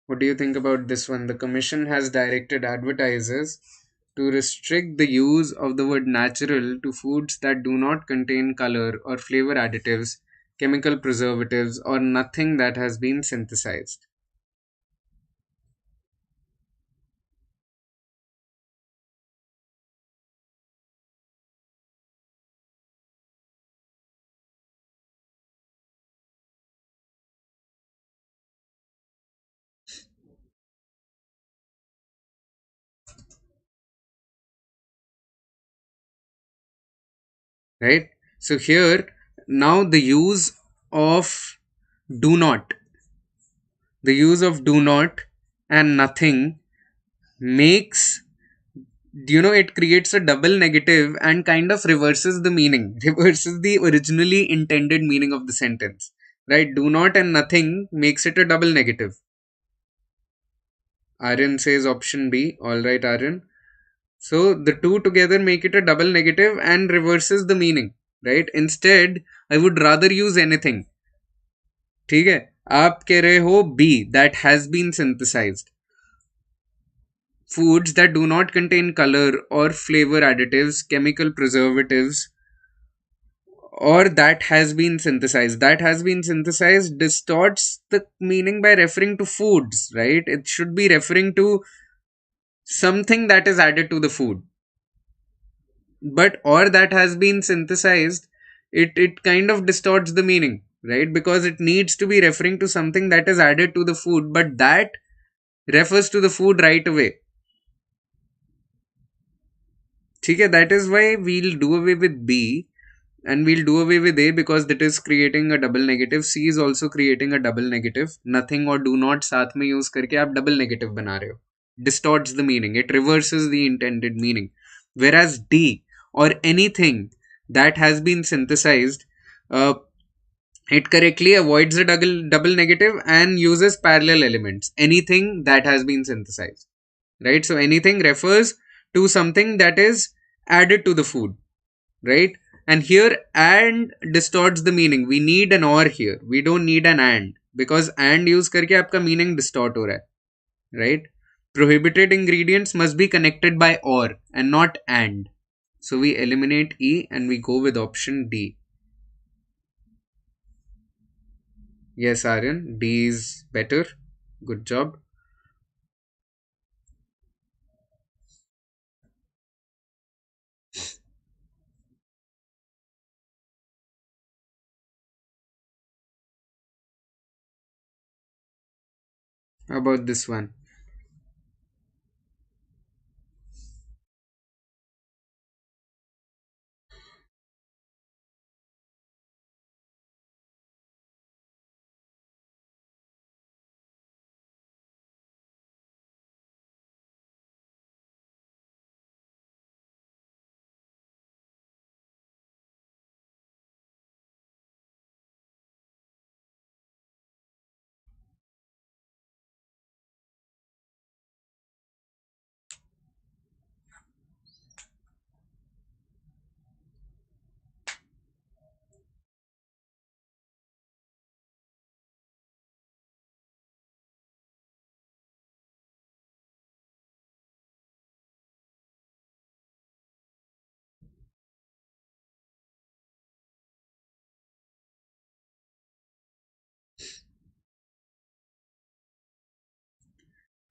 What do you think about this one? The commission has directed advertisers to restrict the use of the word natural to foods that do not contain color or flavor additives, chemical preservatives, or nothing that has been synthesized. Right? So here now of do not, the use of do not and nothing makes, it creates a double negative and kind of reverses the meaning, reverses the originally intended meaning of the sentence, right? Do not and nothing makes it a double negative. Aryan says option B. Alright, Aryan. So the two together make it a double negative and reverses the meaning, right? Instead, I would rather use anything. ठीक है, आप कह रहे हो B, that has been synthesized. Foods that do not contain color or flavor additives, chemical preservatives, or that has been synthesized. That has been synthesized distorts the meaning by referring to foods, right? It should be referring to something that is added to the food. But or that has been synthesized, it kind of distorts the meaning, right? Because it needs to be referring to something that is added to the food, but that refers to the food right away. Okay, that is why we'll do away with B and we'll do away with A because that is creating a double negative. C is also creating a double negative. Nothing or do not साथ में use करके आप double negative बना रहे हो. Distorts the meaning. It reverses the intended meaning. Whereas D or anything that has been synthesized, it correctly avoids the double negative and uses parallel elements. Anything that has been synthesized, right? So anything refers to something that is added to the food, right? And here and distorts the meaning. We need an or here. We don't need an and because and use करके आपका meaning distort हो रहा है, right? Prohibited ingredients must be connected by or and not and. So we eliminate E and we go with option D. Yes, Aryan, D is better. Good job. How about this one?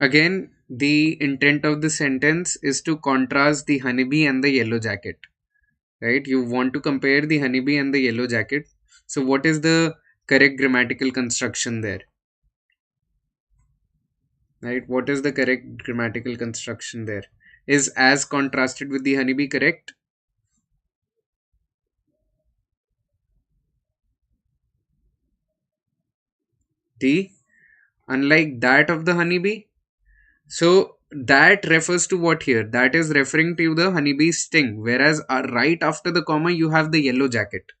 Again, the intent of the sentence is to contrast the honeybee and the yellow jacket, right? You want to compare the honeybee and the yellow jacket. So, what is the correct grammatical construction there? Right? What is the correct grammatical construction there? Is as contrasted with the honeybee correct? D. Unlike that of the honeybee. So that refers to what here? That is referring to the honeybee's sting. Whereas right after the comma, you have the yellow jacket.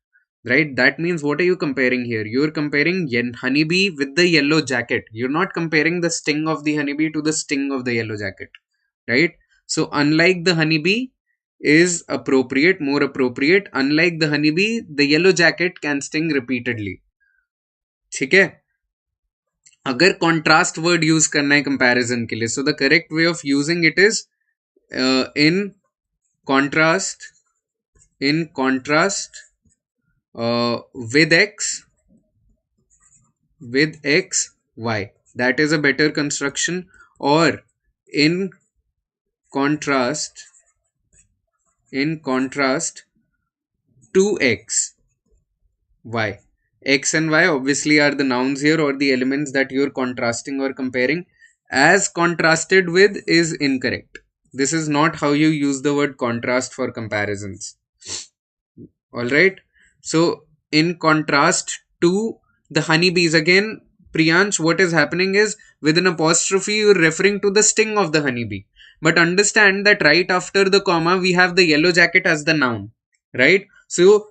Right? That means what are you comparing here? You're comparing honeybee with the yellow jacket. You're not comparing the sting of the honeybee to the sting of the yellow jacket. Right? So unlike the honeybee is appropriate, more appropriate. Unlike the honeybee, the yellow jacket can sting repeatedly. ठीक है? अगर contrast word use करना है comparison के लिए so the correct way of using it is in contrast with x y. That is a better construction. Or in contrast to x y. X and Y obviously are the nouns here or the elements that you're contrasting or comparing. As contrasted with is incorrect. This is not how you use the word contrast for comparisons. Alright. So in contrast to the honeybees, again, Priyansh, what is happening is with an apostrophe you're referring to the sting of the honeybee. But understand that right after the comma we have the yellow jacket as the noun. Right. So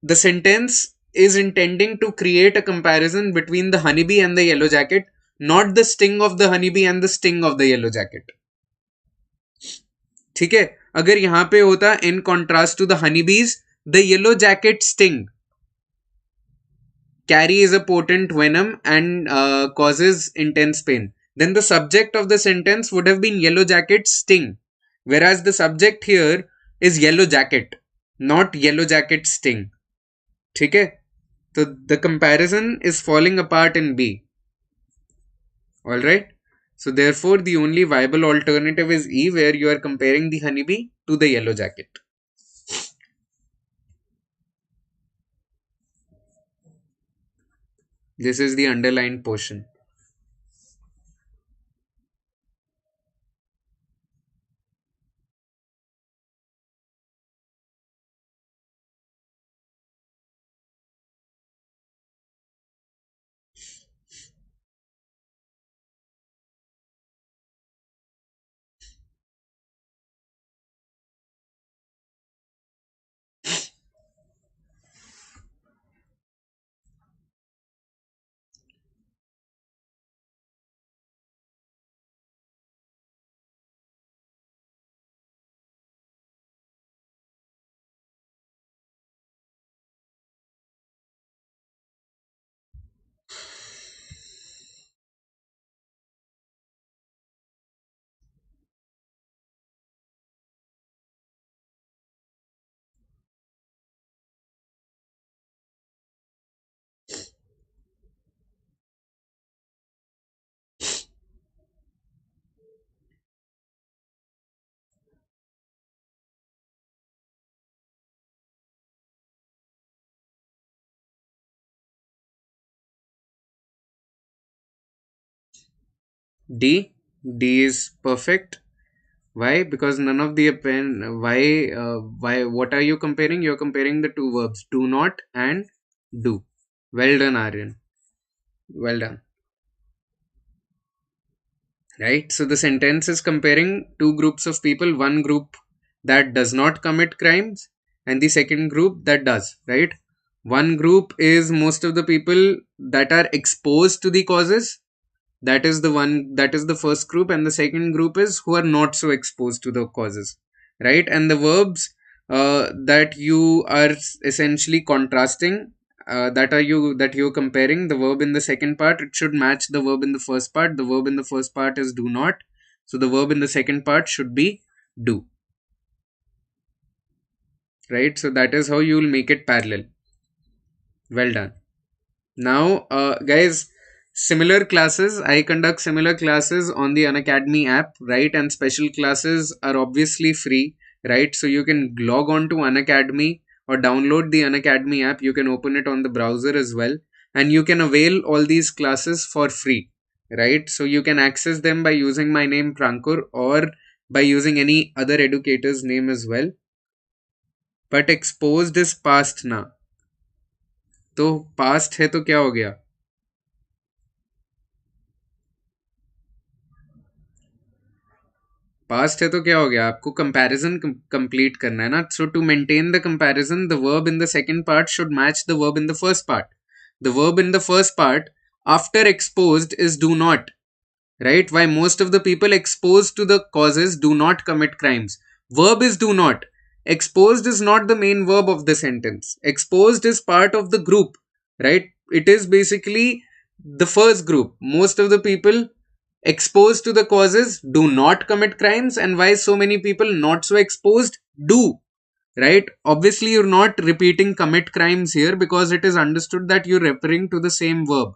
the sentence is intending to create a comparison between the honeybee and the yellow jacket. not the sting of the honeybee and the sting of the yellow jacket. ठीक है, अगर यहां पे होता in contrast to the honeybees, the yellow jacket sting carries a potent venom and causes intense pain. Then the subject of the sentence would have been yellow jacket sting, whereas the subject here is yellow jacket, not yellow jacket sting. ठीक है, so the comparison is falling apart in B. All right. So therefore, the only viable alternative is E, where you are comparing the honeybee to the yellow jacket. This is the underlined portion. D. D is perfect. Why? Because none of the why what are you comparing? You're comparing the two verbs, do not and do. Well done, Aryan. Well done. Right? So the sentence is comparing two groups of people, one group that does not commit crimes and the second group that does, right? One group is most of the people that are exposed to the causes. That is the first group, and the second group is who are not so exposed to the causes, right? And the verbs that you are essentially contrasting, that you're comparing, the verb in the second part, it should match the verb in the first part. The verb in the first part is do not, so the verb in the second part should be do, right? So that is how you will make it parallel. Well done. Now, guys, similar classes, I conduct similar classes on the Unacademy app, right? And special classes are obviously free, right? So you can log on to Unacademy or download the Unacademy app. You can open it on the browser as well, and you can avail all these classes for free, right? So you can access them by using my name Prankur or by using any other educator's name as well. But exposed is past ना, तो past है तो क्या हो गया? Past है तो क्या हो गया? आपको कंपैरिजन कंप्लीट करना है ना. So to maintain the comparison, the verb in the second part should match the verb in the first part. The verb in the first part after exposed is do not, right? Why most of the people exposed to the causes do not commit crimes. Verb is do not. Exposed is not the main verb of the sentence. Exposed is part of the group, right? It is basically the first group. Most of the people exposed to the causes do not commit crimes, and why so many people not so exposed do, right? Obviously you're not repeating commit crimes here because it is understood that you're referring to the same verb,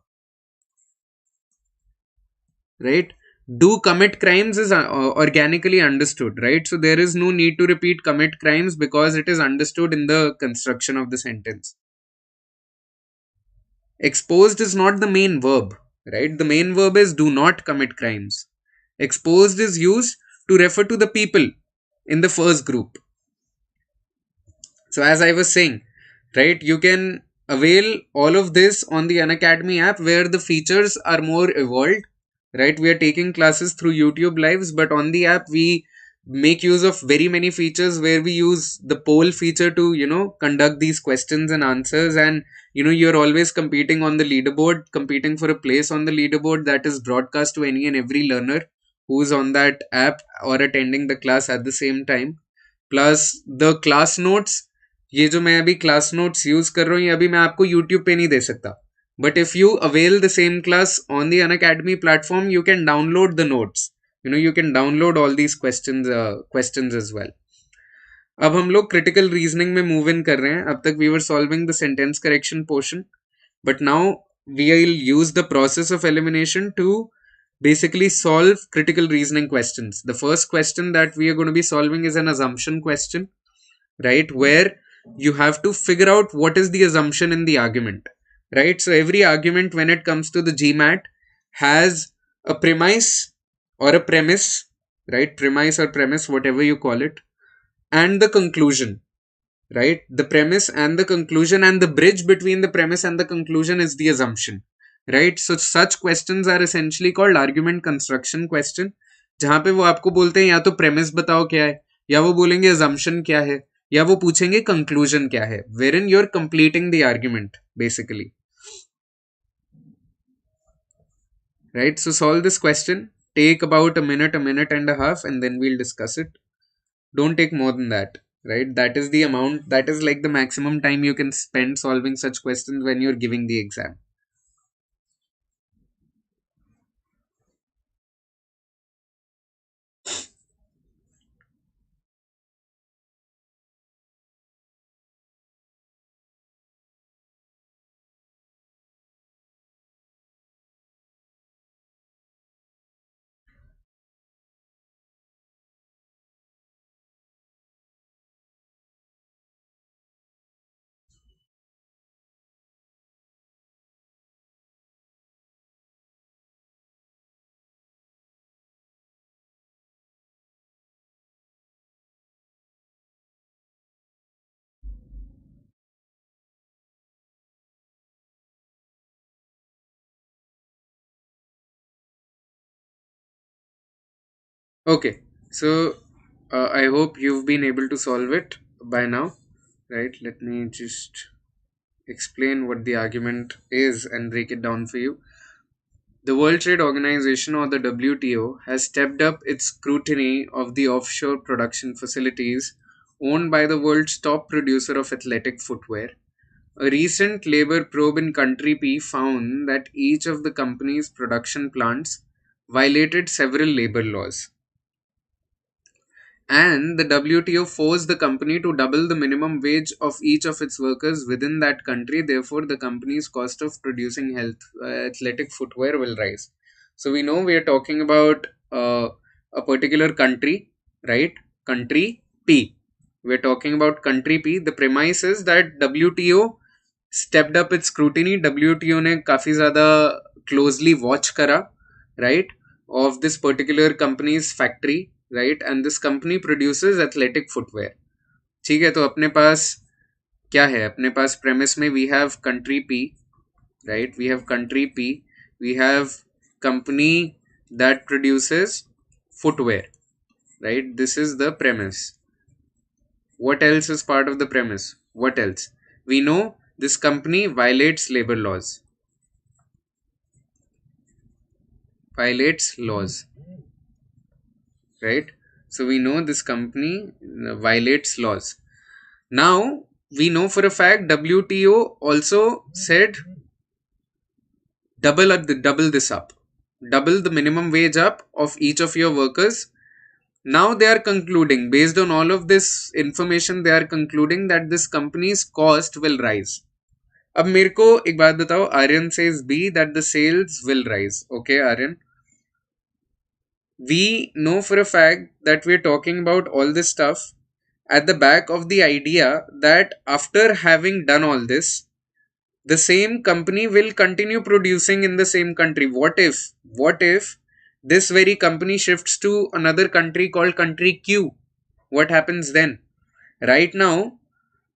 right? Do commit crimes is organically understood, right? So there is no need to repeat commit crimes because it is understood in the construction of the sentence. Exposed is not the main verb, right? The main verb is do not commit crimes. Exposed is used to refer to the people in the first group. So as I was saying, right, you can avail all of this on the Unacademy app where the features are more evolved, right? We are taking classes through YouTube lives, but on the app we make use of very many features where we use the poll feature to, conduct these questions and answers. And, you're always competing on the leaderboard, competing for a place on the leaderboard that is broadcast to any and every learner who's on that app or attending the class at the same time. Plus the class notes, ये जो मैं अभी class notes use कर रहा हूँ, ये अभी मैं आपको YouTube पे नहीं दे सकता. But if you avail the same class on the Unacademy platform, you can download the notes. You can download all these questions as well. अब हम लोग critical reasoning में move in कर रहे हैं. अब तक we were solving the sentence correction portion, but now we'll use the process of elimination to basically solve critical reasoning questions. The first question that we are going to be solving is an assumption question, right? Where you have to figure out what is the assumption in the argument, right? So every argument when it comes to the GMAT has a premise or a premise, right? Premise or premise, whatever you call it, and the conclusion, right? The premise and the conclusion, and the bridge between the premise and the conclusion is the assumption, right? So such questions are essentially called argument construction question, जहाँ पे वो आपको बोलते हैं या तो premise बताओ क्या है, या वो बोलेंगे assumption क्या है, या वो पूछेंगे conclusion क्या है, wherein you're completing the argument basically, right? So solve this question, take about a minute and a half, and then we'll discuss it. Don't take more than that, right? That is the amount, that is like the maximum time you can spend solving such questions when you're giving the exam. Okay, so I hope you've been able to solve it by now, right? Let me just explain what the argument is and break it down for you. The World Trade Organization, or the WTO, has stepped up its scrutiny of the offshore production facilities owned by the world's top producer of athletic footwear. A recent labor probe in country P found that each of the company's production plants violated several labor laws. And the WTO forced the company to double the minimum wage of each of its workers within that country. Therefore, the company's cost of producing athletic footwear will rise. So we know we are talking about a particular country, right? Country P. We're talking about country P. The premise is that WTO stepped up its scrutiny. WTO ने काफी ज़्यादा closely watch करा, right, of this particular company's factory, right, and this company produces athletic footwear. ठीक है, तो अपने पास क्या है? अपने पास premise में we have country P, right? We have country P, we have company that produces footwear, right? This is the premise. What else is part of the premise? What else? We know this company violates labor laws. Violates laws, right? So we know this company violates laws. Now we know for a fact WTO also said double this up, double the minimum wage up of each of your workers. Now they are concluding, based on all of this information, they are concluding that this company's cost will rise. अब मेरे को एक बात बताओ, Aryan says B, that the sales will rise. Okay, Aryan. We know for a fact that we're talking about all this stuff at the back of the idea that after having done all this, the same company will continue producing in the same country. What if this very company shifts to another country called country Q? What happens then? Right now,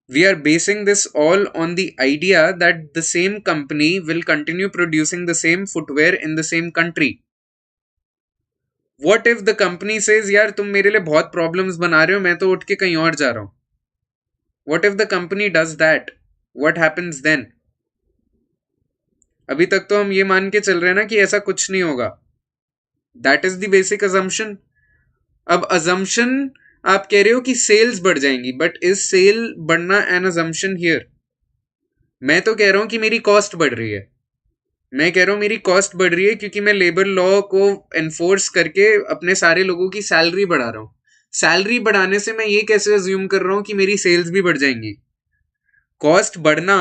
we are basing this all on the idea that the same company will continue producing the same footwear in the same country. What if the company says यार तुम मेरे लिए बहुत problems बना रहे हो, मैं तो उठ के कहीं और जा रहा हूँ? What if the company does that? What happens then? अभी तक तो हम ये मान के चल रहे हैं ना कि ऐसा कुछ नहीं होगा. That is the basic assumption. अब assumption आप कह रहे हो कि सेल्स बढ़ जाएंगी, बट इज सेल बढ़ना एन assumption हियर? मैं तो कह रहा हूं कि मेरी कॉस्ट बढ़ रही है. मैं कह रहा हूं मेरी कॉस्ट बढ़ रही है क्योंकि मैं लेबर लॉ को एनफोर्स करके अपने सारे लोगों की सैलरी बढ़ा रहा हूं. सैलरी बढ़ाने से मैं ये कैसे अज्यूम कर रहा हूं कि मेरी सेल्स भी बढ़ जाएंगी? कॉस्ट बढ़ना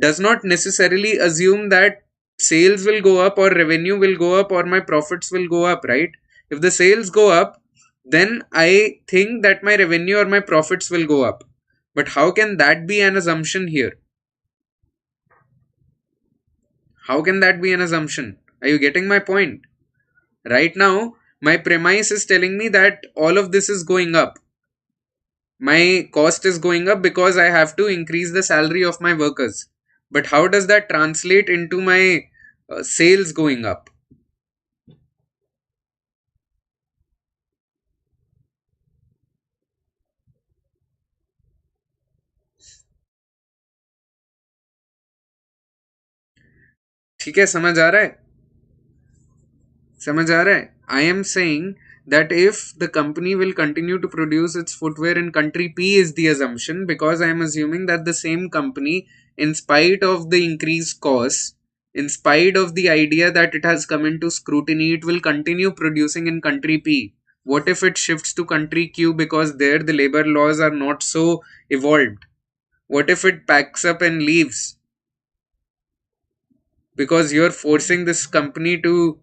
does not necessarily assume that sales will go up or revenue will go up or my profits will go up, right? If the sales go up, then I think that my revenue or my profits will go up. But how can that be an assumption here? How can that be an assumption? Are you getting my point? Right now, my premise is telling me that all of this is going up. My cost is going up because I have to increase the salary of my workers. But how does that translate into my sales going up? ठीक है, समझ आ रहा है? समझ आ रहा है? I am saying that if the company will continue to produce its footwear in country P is the assumption, because I am assuming that the same company, in spite of the increased costs, in spite of the idea that it has come into scrutiny, it will continue producing in country P. What if it shifts to country Q because there the labor laws are not so evolved? What if it packs up and leaves because you're forcing this company to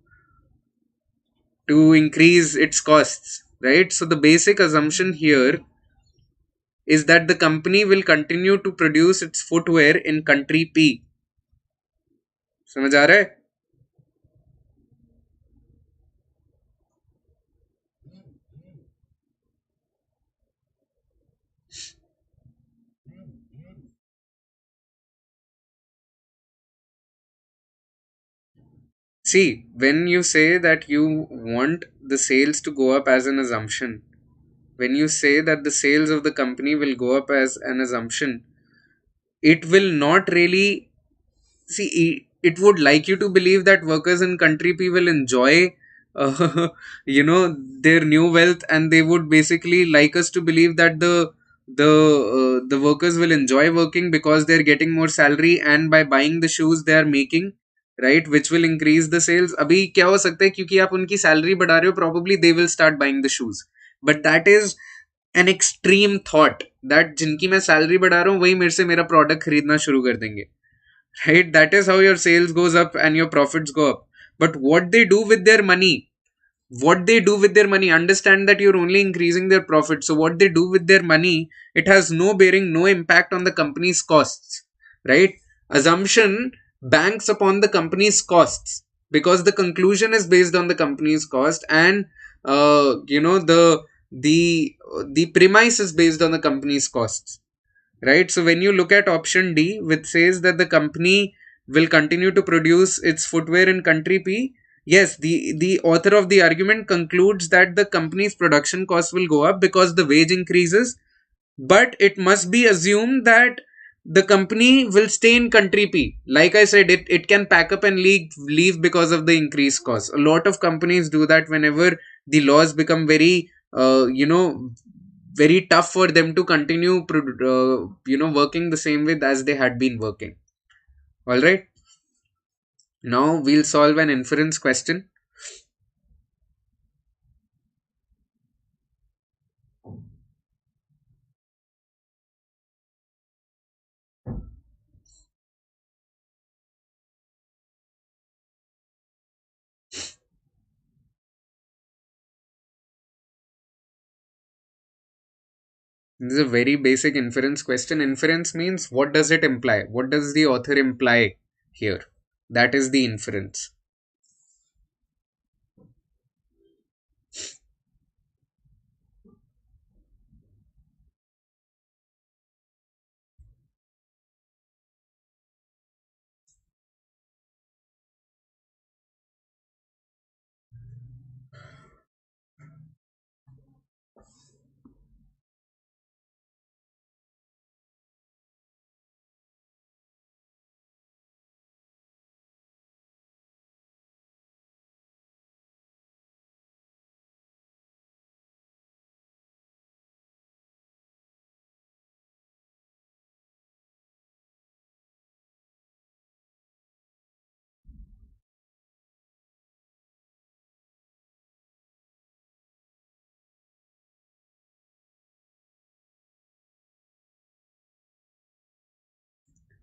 increase its costs, right? So the basic assumption here is that the company will continue to produce its footwear in country P. समझ आ रहा है? See, when you say that you want the sales to go up as an assumption, when you say that the sales of the company will go up as an assumption, it will not really it would like you to believe that workers in country P will enjoy their new wealth, and they would basically like us to believe that the workers will enjoy working because they're getting more salary, and by buying the shoes they are making, right, which will increase the sales. अभी क्या हो सकता है, क्योंकि आप उनकी salary बढ़ा रहे हो, probably they will start buying the shoes. But that is an extreme thought that जिनकी मैं सैलरी बढ़ा रहा हूँ वही मेरे से मेरा प्रोडक्ट खरीदना शुरू कर देंगे, right? That is how your sales goes up and your profits go up. But what they do with their money, understand that you're only increasing their profit. So what they do with their money, it has no bearing, no impact on the company's costs, right? Assumption banks upon the company's costs because the conclusion is based on the company's cost, and the premise is based on the company's costs, right? So when you look at option D, which says that the company will continue to produce its footwear in country P, yes, the author of the argument concludes that the company's production costs will go up because the wage increases, but it must be assumed that the company will stay in country P. Like I said, it can pack up and leave because of the increased costs. A lot of companies do that whenever the laws become very tough for them to continue working the same way as they had been working. All right, now we'll solve an inference question. This is a very basic inference question. Inference means what does it imply, what does the author imply here? That is the inference.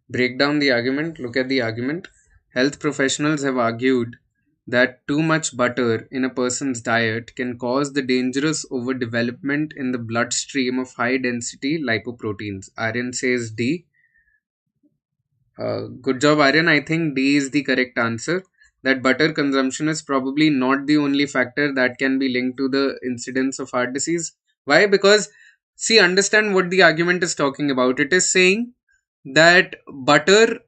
Break down the argument, look at the argument. Health professionals have argued that too much butter in a person's diet can cause the dangerous overdevelopment in the bloodstream of high density lipoproteins. Aryan says D. Good job, Aryan. I think D is the correct answer. That butter consumption is probably not the only factor that can be linked to the incidence of heart disease. Why? Because, see, understand what the argument is talking about. It is saying that butter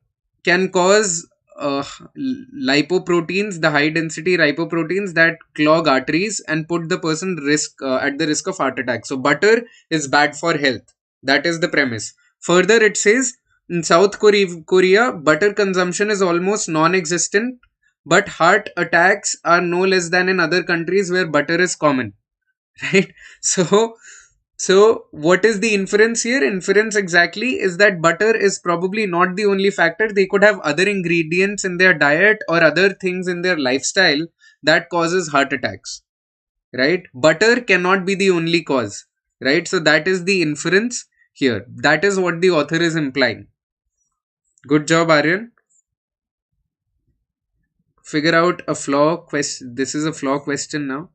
can cause lipoproteins, the high density lipoproteins that clog arteries and put the person at the risk of heart attack. So butter is bad for health. That is the premise. Further, it says in South Korea, butter consumption is almost non-existent, but heart attacks are no less than in other countries where butter is common. Right? So what is the inference here? Inference exactly is that butter is probably not the only factor. They could have other ingredients in their diet or other things in their lifestyle that causes heart attacks. Right? Butter cannot be the only cause. Right? So that is the inference here. That is what the author is implying. Good job, Aryan. Figure out a flaw question. This is a flaw question now.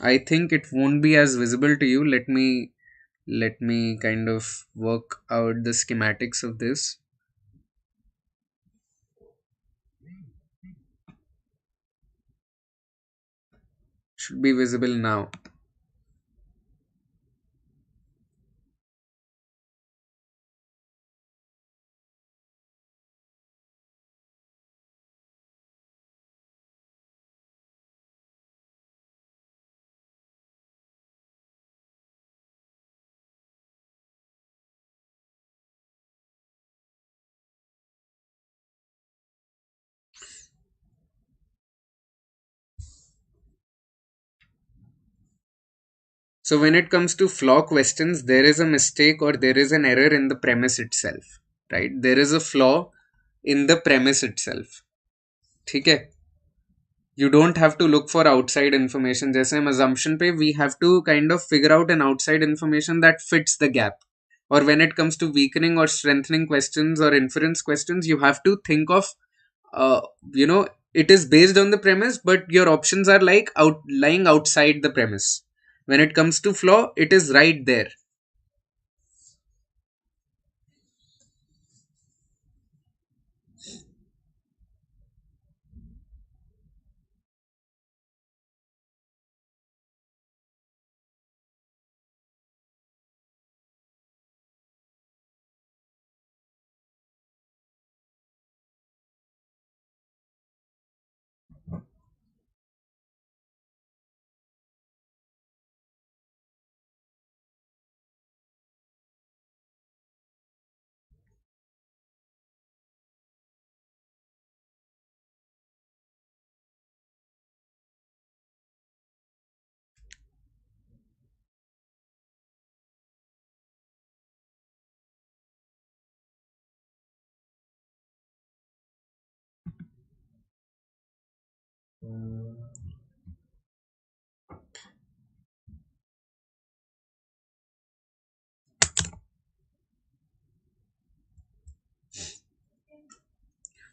I think it won't be as visible to you. Let me kind of work out the schematics of this. Should be visible now. So when it comes to flaw questions, there is a mistake or there is an error in the premise itself, right? There is a flaw in the premise itself. Okay? You don't have to look for outside information. जैसे हम assumption पे we have to kind of figure out an outside information that fits the gap. Or when it comes to weakening or strengthening questions or inference questions, you have to think of, uh, you know, it is based on the premise, but your options are like lying outside the premise. When it comes to flaw, it is right there.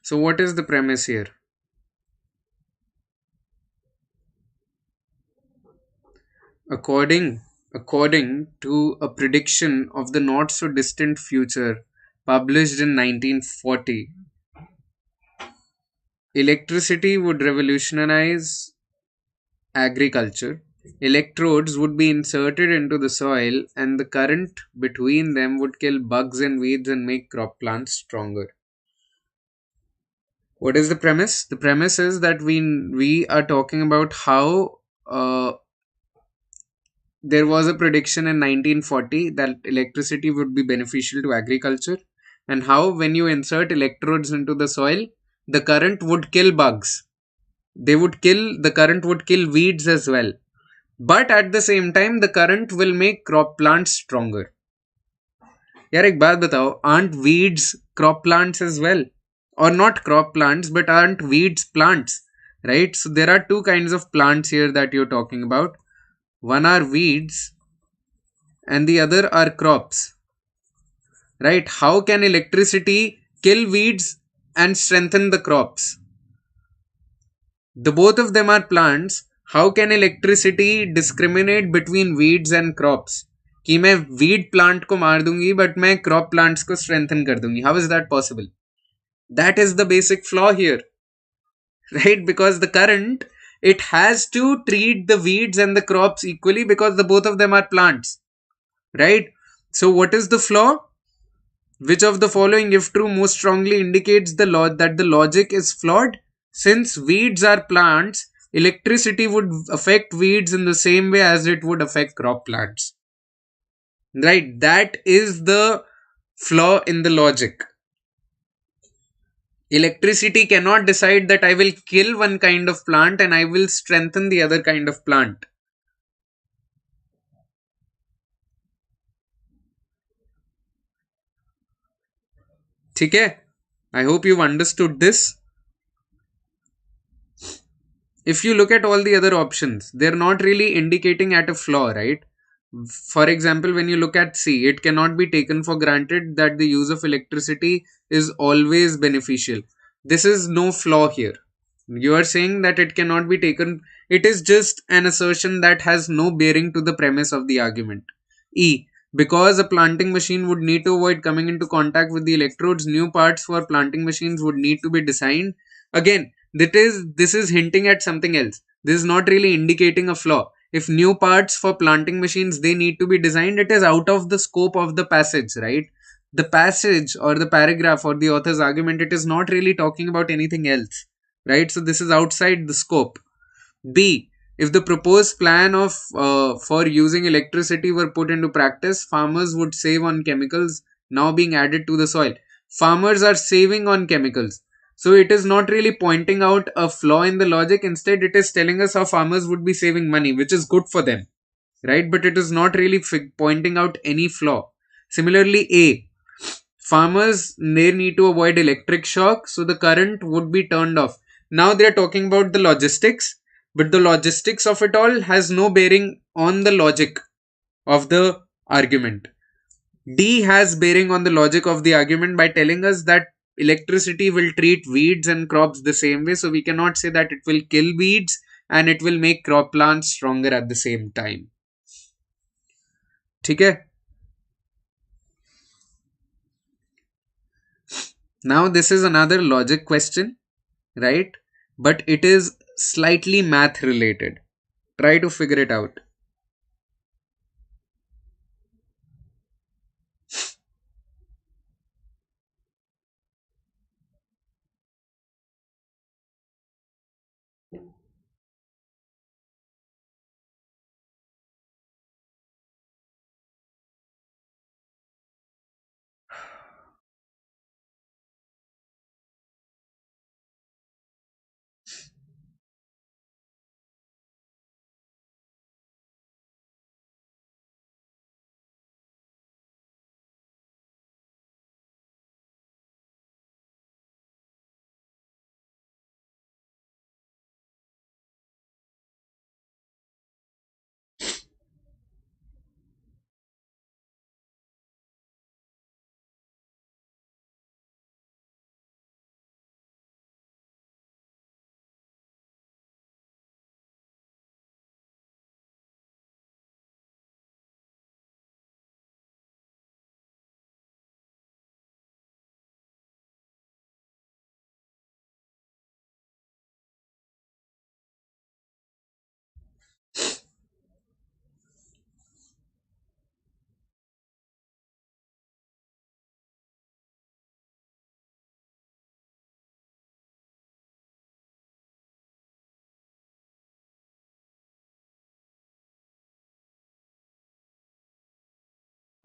So what is the premise here? According to a prediction of the not so distant future published in 1940, electricity would revolutionize agriculture. Electrodes would be inserted into the soil, and the current between them would kill bugs and weeds and make crop plants stronger. What is the premise? The premise is that we are talking about how there was a prediction in 1940 that electricity would be beneficial to agriculture, and how when you insert electrodes into the soil, the current would kill bugs. The current would kill weeds as well. But at the same time, the current will make crop plants stronger. यार एक बात बताओ, aren't weeds crop plants as well? Or not crop plants, but aren't weeds plants? Right? So there are two kinds of plants here that you're talking about. One are weeds and the other are crops. Right? How can electricity kill weeds and strengthen the crops. The both of them are plants. How can electricity discriminate between weeds and crops? कि मैं weed plant को मार दूंगी but मैं crop plants को strengthen कर दूंगी. How is that possible? That is the basic flaw here, right? Because the current, it has to treat the weeds and the crops equally because the both of them are plants, right? So what is the flaw? Which of the following, if true, most strongly indicates that the logic is flawed? Since weeds are plants, electricity would affect weeds in the same way as it would affect crop plants. Right? That is the flaw in the logic. Electricity cannot decide that I will kill one kind of plant and I will strengthen the other kind of plant. ठीक है? I hope you've understood this. If you look at all the other options, they're not really indicating at a flaw, right? For example, when you look at C, it cannot be taken for granted that the use of electricity is always beneficial. This is no flaw here. You are saying that it cannot be taken. It is just an assertion that has no bearing to the premise of the argument. E, because a planting machine would need to avoid coming into contact with the electrodes, new parts for planting machines would need to be designed. Again, this is hinting at something else. This is not really indicating a flaw. If new parts for planting machines, they need to be designed, it is out of the scope of the passage, right? The passage or the paragraph or the author's argument, it is not really talking about anything else, right? So this is outside the scope. B, if the proposed plan of for using electricity were put into practice, farmers would save on chemicals now being added to the soil. Farmers are saving on chemicals. So it is not really pointing out a flaw in the logic. Instead, it is telling us how farmers would be saving money, which is good for them, right? But it is not really pointing out any flaw. Similarly, A, farmers, they need to avoid electric shock, so the current would be turned off. Now they are talking about the logistics, but the logistics of it all has no bearing on the logic of the argument. D has bearing on the logic of the argument by telling us that electricity will treat weeds and crops the same way, so we cannot say that it will kill weeds and it will make crop plants stronger at the same time. ठीक है? Now this is another logic question, right? But it is slightly math related. Try to figure it out.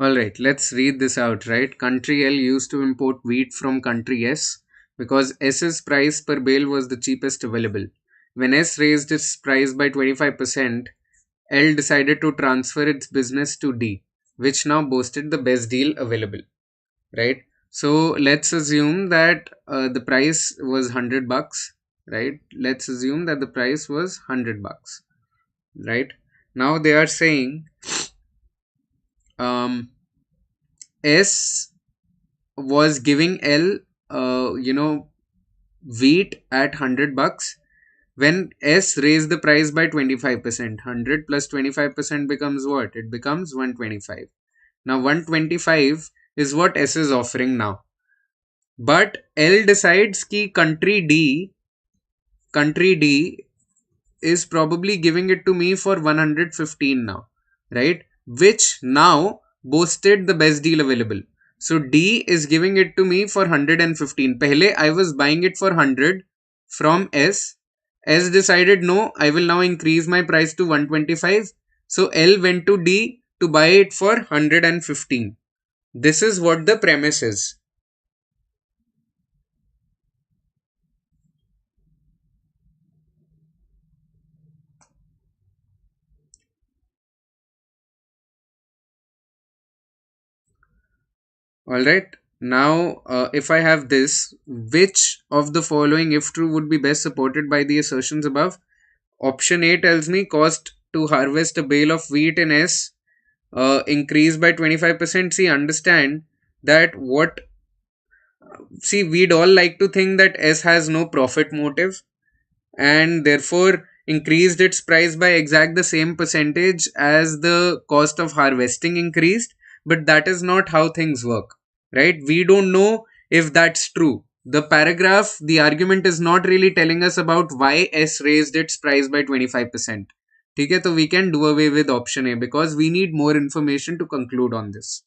Alright, let's read this out, right? Country L used to import wheat from country S because S's price per bale was the cheapest available. When S raised its price by 25%, L decided to transfer its business to D, which now boasted the best deal available, right? So let's assume that the price was 100 bucks, right? Let's assume that the price was 100 bucks, right? Now they are saying S was giving L wheat at $100. When S raised the price by 25%, 100 plus 25% becomes what? It becomes 125. Now 125 is what S is offering now. But L decides ki country D is probably giving it to me for 115 now, right? Which now boasted the best deal available. So D is giving it to me for 115. Pehle I was buying it for 100 from S. S decided no, I will now increase my price to 125. So L went to D to buy it for 115. This is what the premise is. Alright, now if I have this, which of the following, if true, would be best supported by the assertions above? Option A tells me cost to harvest a bale of wheat in S increased by 25%. See, understand that we'd all like to think that S has no profit motive and therefore increased its price by exact the same percentage as the cost of harvesting increased, but that is not how things work, right? We don't know if that's true. The paragraph, the argument is not really telling us about why S raised its price by 25%. Okay, so we can do away with option A because we need more information to conclude on this.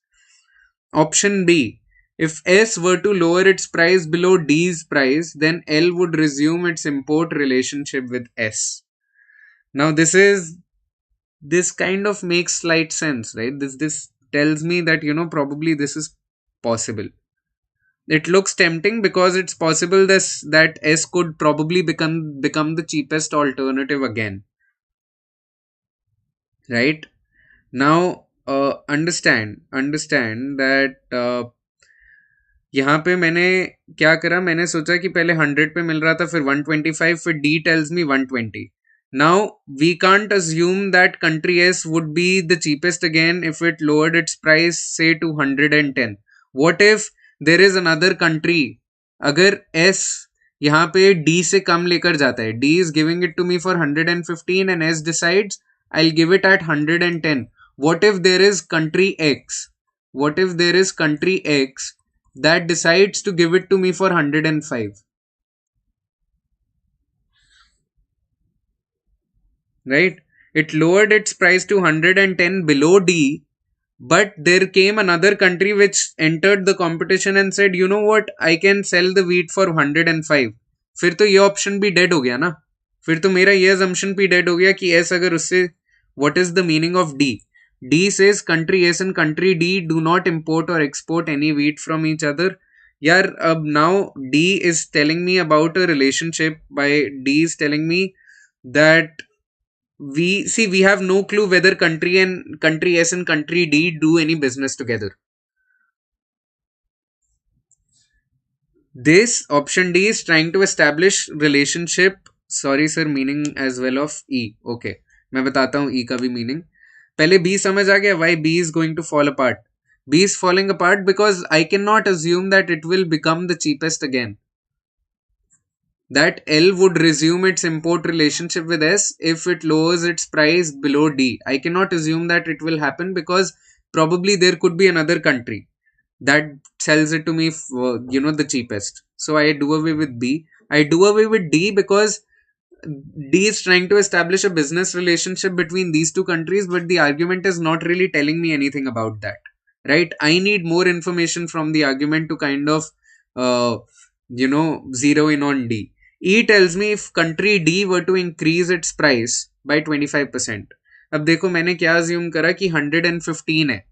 Option B, if S were to lower its price below D's price, then L would resume its import relationship with S. Now this kind of makes slight sense, right? This tells me that probably this is possible. It looks tempting because it's possible that S could probably become the cheapest alternative again, right? Now understand that यहाँ पे मैंने क्या करा, मैंने सोचा कि पहले 100 पे मिल रहा था, फिर 125, फिर D tells me 120. Now we can't assume that country S would be the cheapest again if it lowered its price say to 110. What if there is another country, अगर S यहाँ पे D से कम लेकर जाता है, D is giving it to me for 115 and S decides I'll give it at 110. What if there is country X? What if there is country X that decides to give it to me for 105? Right? It lowered its price to 110 below D, but there came another country which entered the competition and said, you know what, I can sell the wheat for 105. फिर तो ये option भी dead हो गया ना, फिर तो मेरा ये assumption भी डेड हो गया कि S अगर उससे, what is the meaning of D? D says country S and country D do not import or export any wheat from each other. यार अब now D is telling me about a relationship. By D is telling me that we have no clue whether country S and country D do any business together. This option D is trying to establish relationship. Sorry sir, meaning as well of E. Okay, मैं बताता हूँ E का भी meaning. पहले B समझ आ गया why B is going to fall apart. B is falling apart because I cannot assume that it will become the cheapest again. That L would resume its import relationship with S if it lowers its price below D. I cannot assume that it will happen because probably there could be another country that sells it to me for, the cheapest. So I do away with B. I do away with D because D is trying to establish a business relationship between these two countries, but the argument is not really telling me anything about that, right? I need more information from the argument to kind of, zero in on D. E tells me if country D were to increase its price by 25%. अब देखो मैंने क्या assume करा कि 115 है,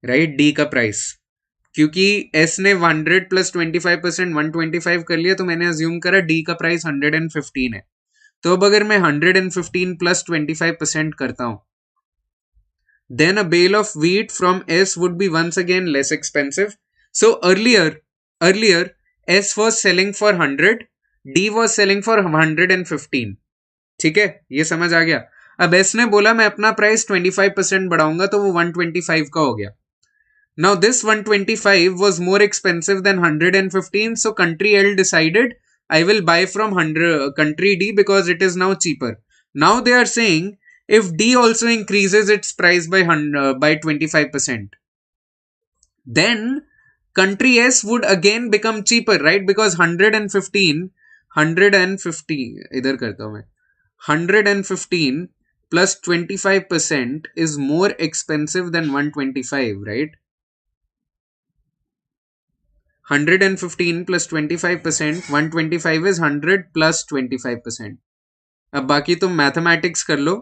right? D का price. क्योंकि S ने 100 प्लस 25% 125 कर लिया, तो मैंने अज्यूम करा D का प्राइस 115 है. तो अब अगर मैं 115 प्लस 25% करता हूं, then a bale of wheat from S would be once again less expensive. So earlier S was selling for 100, D was selling for 115. ठीक है, ये समझ आ गया. अब S ने बोला मैं अपना प्राइस 25% बढ़ाऊंगा, तो वो 125 का हो गया. Now this 125 was more expensive than 115, so country L decided I will buy from country D because it is now cheaper. Now they are saying if D also increases its price by 25%, then country S would again become cheaper, right? Because 115 इधर करता हूं मैं 115 plus 25% is more expensive than 125, right? 115 plus 25%, 125 is 100 plus 25%. अब बाकी तुम mathematics कर लो.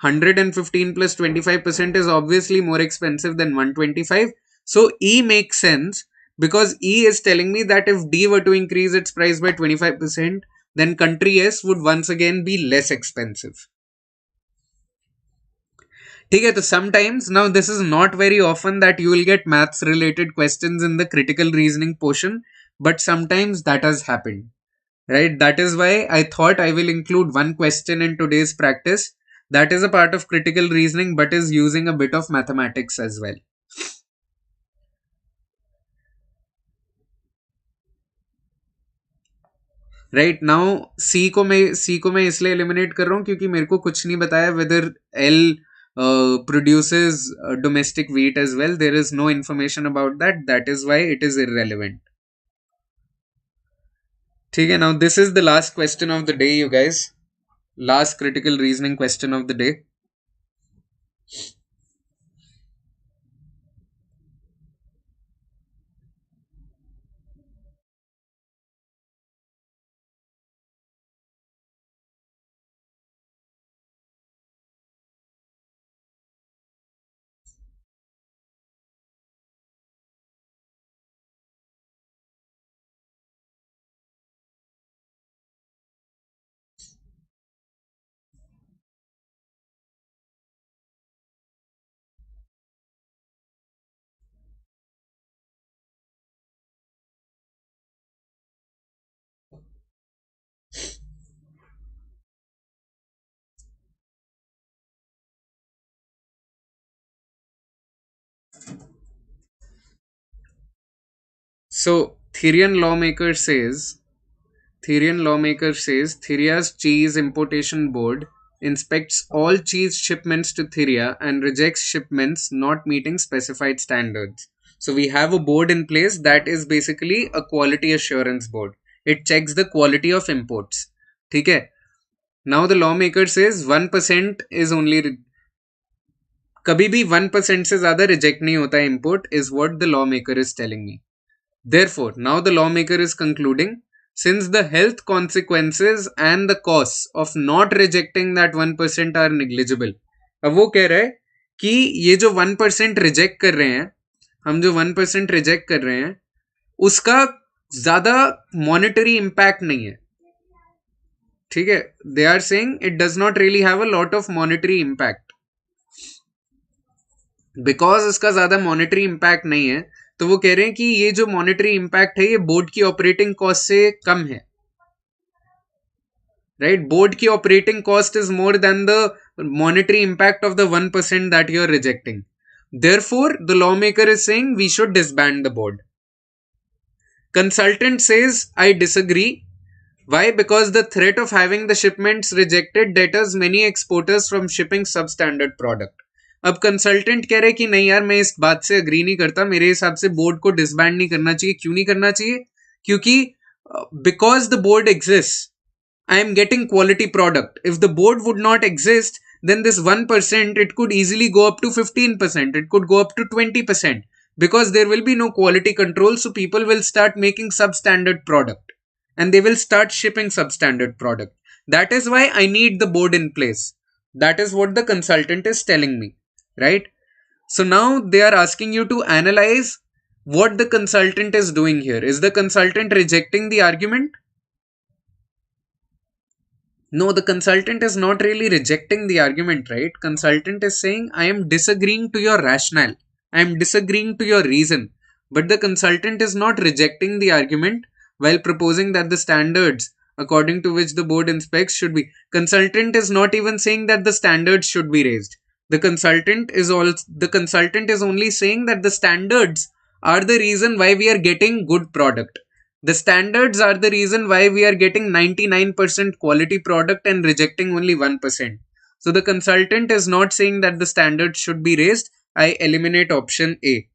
115 plus 25% is obviously more expensive than 125. So E makes sense because E is telling me that if D were to increase its price by 25%, then country S would once again be less expensive. ठीक है, तो sometimes, now this is not very often that you will get maths related questions in the critical reasoning portion, but sometimes that has happened, right? That is why I thought I will include one question in today's practice that is a part of critical reasoning but is using a bit of mathematics as well. Right now see को मैं इसलिए eliminate कर रहा हूं क्योंकि मेरे को कुछ नहीं बताया whether L produces domestic wheat as well. There is no information about that. That is why it is irrelevant. Okay, now this is the last question of the day, you guys. Last critical reasoning question of the day. So Therian lawmaker says Theria's cheese importation board inspects all cheese shipments to Theria and rejects shipments not meeting specified standards. So we have a board in place that is basically a quality assurance board. It checks the quality of imports. Okay. Now the lawmaker says 1% is only कभी भी 1% से ज्यादा reject नहीं होता है import is what the lawmaker is telling me. Therefore, now the lawmaker is concluding, since the health consequences and the costs of not rejecting that 1% are negligible. अब वो कह रहा है कि ये जो 1% रिजेक्ट कर रहे हैं, हम जो 1% रिजेक्ट कर रहे हैं, उसका ज्यादा मॉनेटरी इम्पैक्ट नहीं है. ठीक है, they are saying it does not really have a lot of monetary impact. Because इसका ज्यादा मॉनेटरी इम्पैक्ट नहीं है, तो वो कह रहे हैं कि ये जो मॉनेटरी इम्पैक्ट है ये बोर्ड की ऑपरेटिंग कॉस्ट से कम है. राइट, बोर्ड की operating cost is more than the monetary impact of the 1% that you are rejecting. Therefore the law maker is saying we should disband the board. Consultant says I disagree. Why? Because the threat of having the shipments rejected deters many exporters from shipping substandard product. अब consultant कह रहे कि नहीं यार, मैं इस बात से अग्री नहीं करता, मेरे हिसाब से बोर्ड को डिसबैंड नहीं करना चाहिए. क्यों नहीं करना चाहिए? क्योंकि because the board exist, I am getting quality product. If the board would not exist, then this 1% it could easily go up to 15%, it could go up to 20%, because there will be no quality control, so people will start making substandard product and they will start shipping substandard product. That is why I need the board in place. That is what the consultant is telling me, right? So now they are asking you to analyze what the consultant is doing here. Is the consultant rejecting the argument? No, the consultant is not really rejecting the argument, right? Consultant is saying, I am disagreeing to your rationale. I am disagreeing to your reason. But the consultant is not rejecting the argument while proposing that the standards according to which the board inspects should be. Consultant is not even saying that the standards should be raised. The consultant is only saying that the standards are the reason why we are getting good product. The standards are the reason why we are getting 99% quality product and rejecting only 1%. So the consultant is not saying that the standards should be raised. I eliminate option A.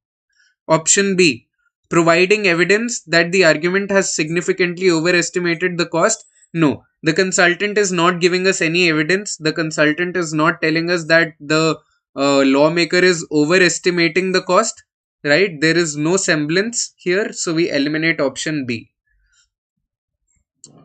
Option B, providing evidence that the argument has significantly overestimated the cost. No, the consultant is not giving us any evidence. The consultant is not telling us that the lawmaker is overestimating the cost, right? There is no semblance here, so we eliminate option B.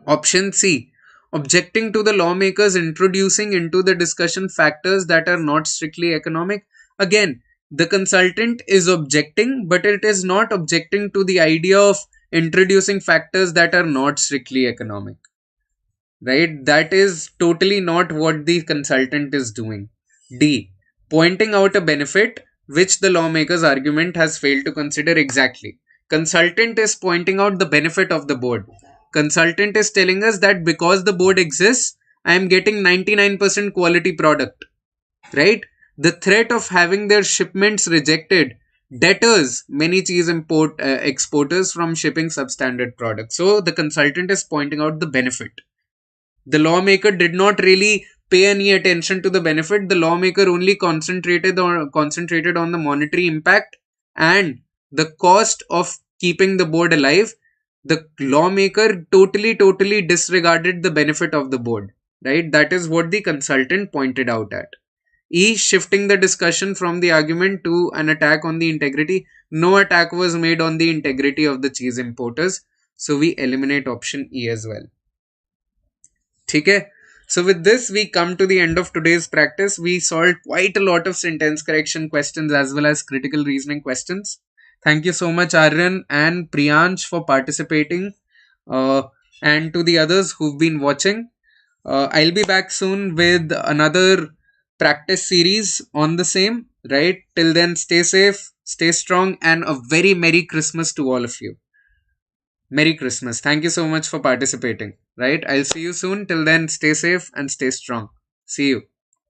Option C, objecting to the lawmakers introducing into the discussion factors that are not strictly economic. Again, the consultant is objecting, but it is not objecting to the idea of introducing factors that are not strictly economic, right? That is totally not what the consultant is doing. D, pointing out a benefit which the lawmaker's argument has failed to consider. Exactly. Consultant is pointing out the benefit of the board. Consultant is telling us that because the board exists, I am getting 99% quality product, right? The threat of having their shipments rejected deters many cheese exporters from shipping substandard products. So the consultant is pointing out the benefit. The lawmaker did not really pay any attention to the benefit. The lawmaker only concentrated on the monetary impact and the cost of keeping the board alive. The lawmaker totally disregarded the benefit of the board, right? That is what the consultant pointed out at. E, shifting the discussion from the argument to an attack on the integrity. No attack was made on the integrity of the cheese importers, so we eliminate option E as well. Okay. So with this, we come to the end of today's practice. We solved quite a lot of sentence correction questions as well as critical reasoning questions. Thank you so much, Aryan and Priyansh, for participating, and to the others who've been watching. I'll be back soon with another practice series on the same, right? Till then, stay safe, stay strong, and a very Merry Christmas to all of you. Merry Christmas. Thank you so much for participating, right? I'll see you soon. Till then, stay safe and stay strong. See you.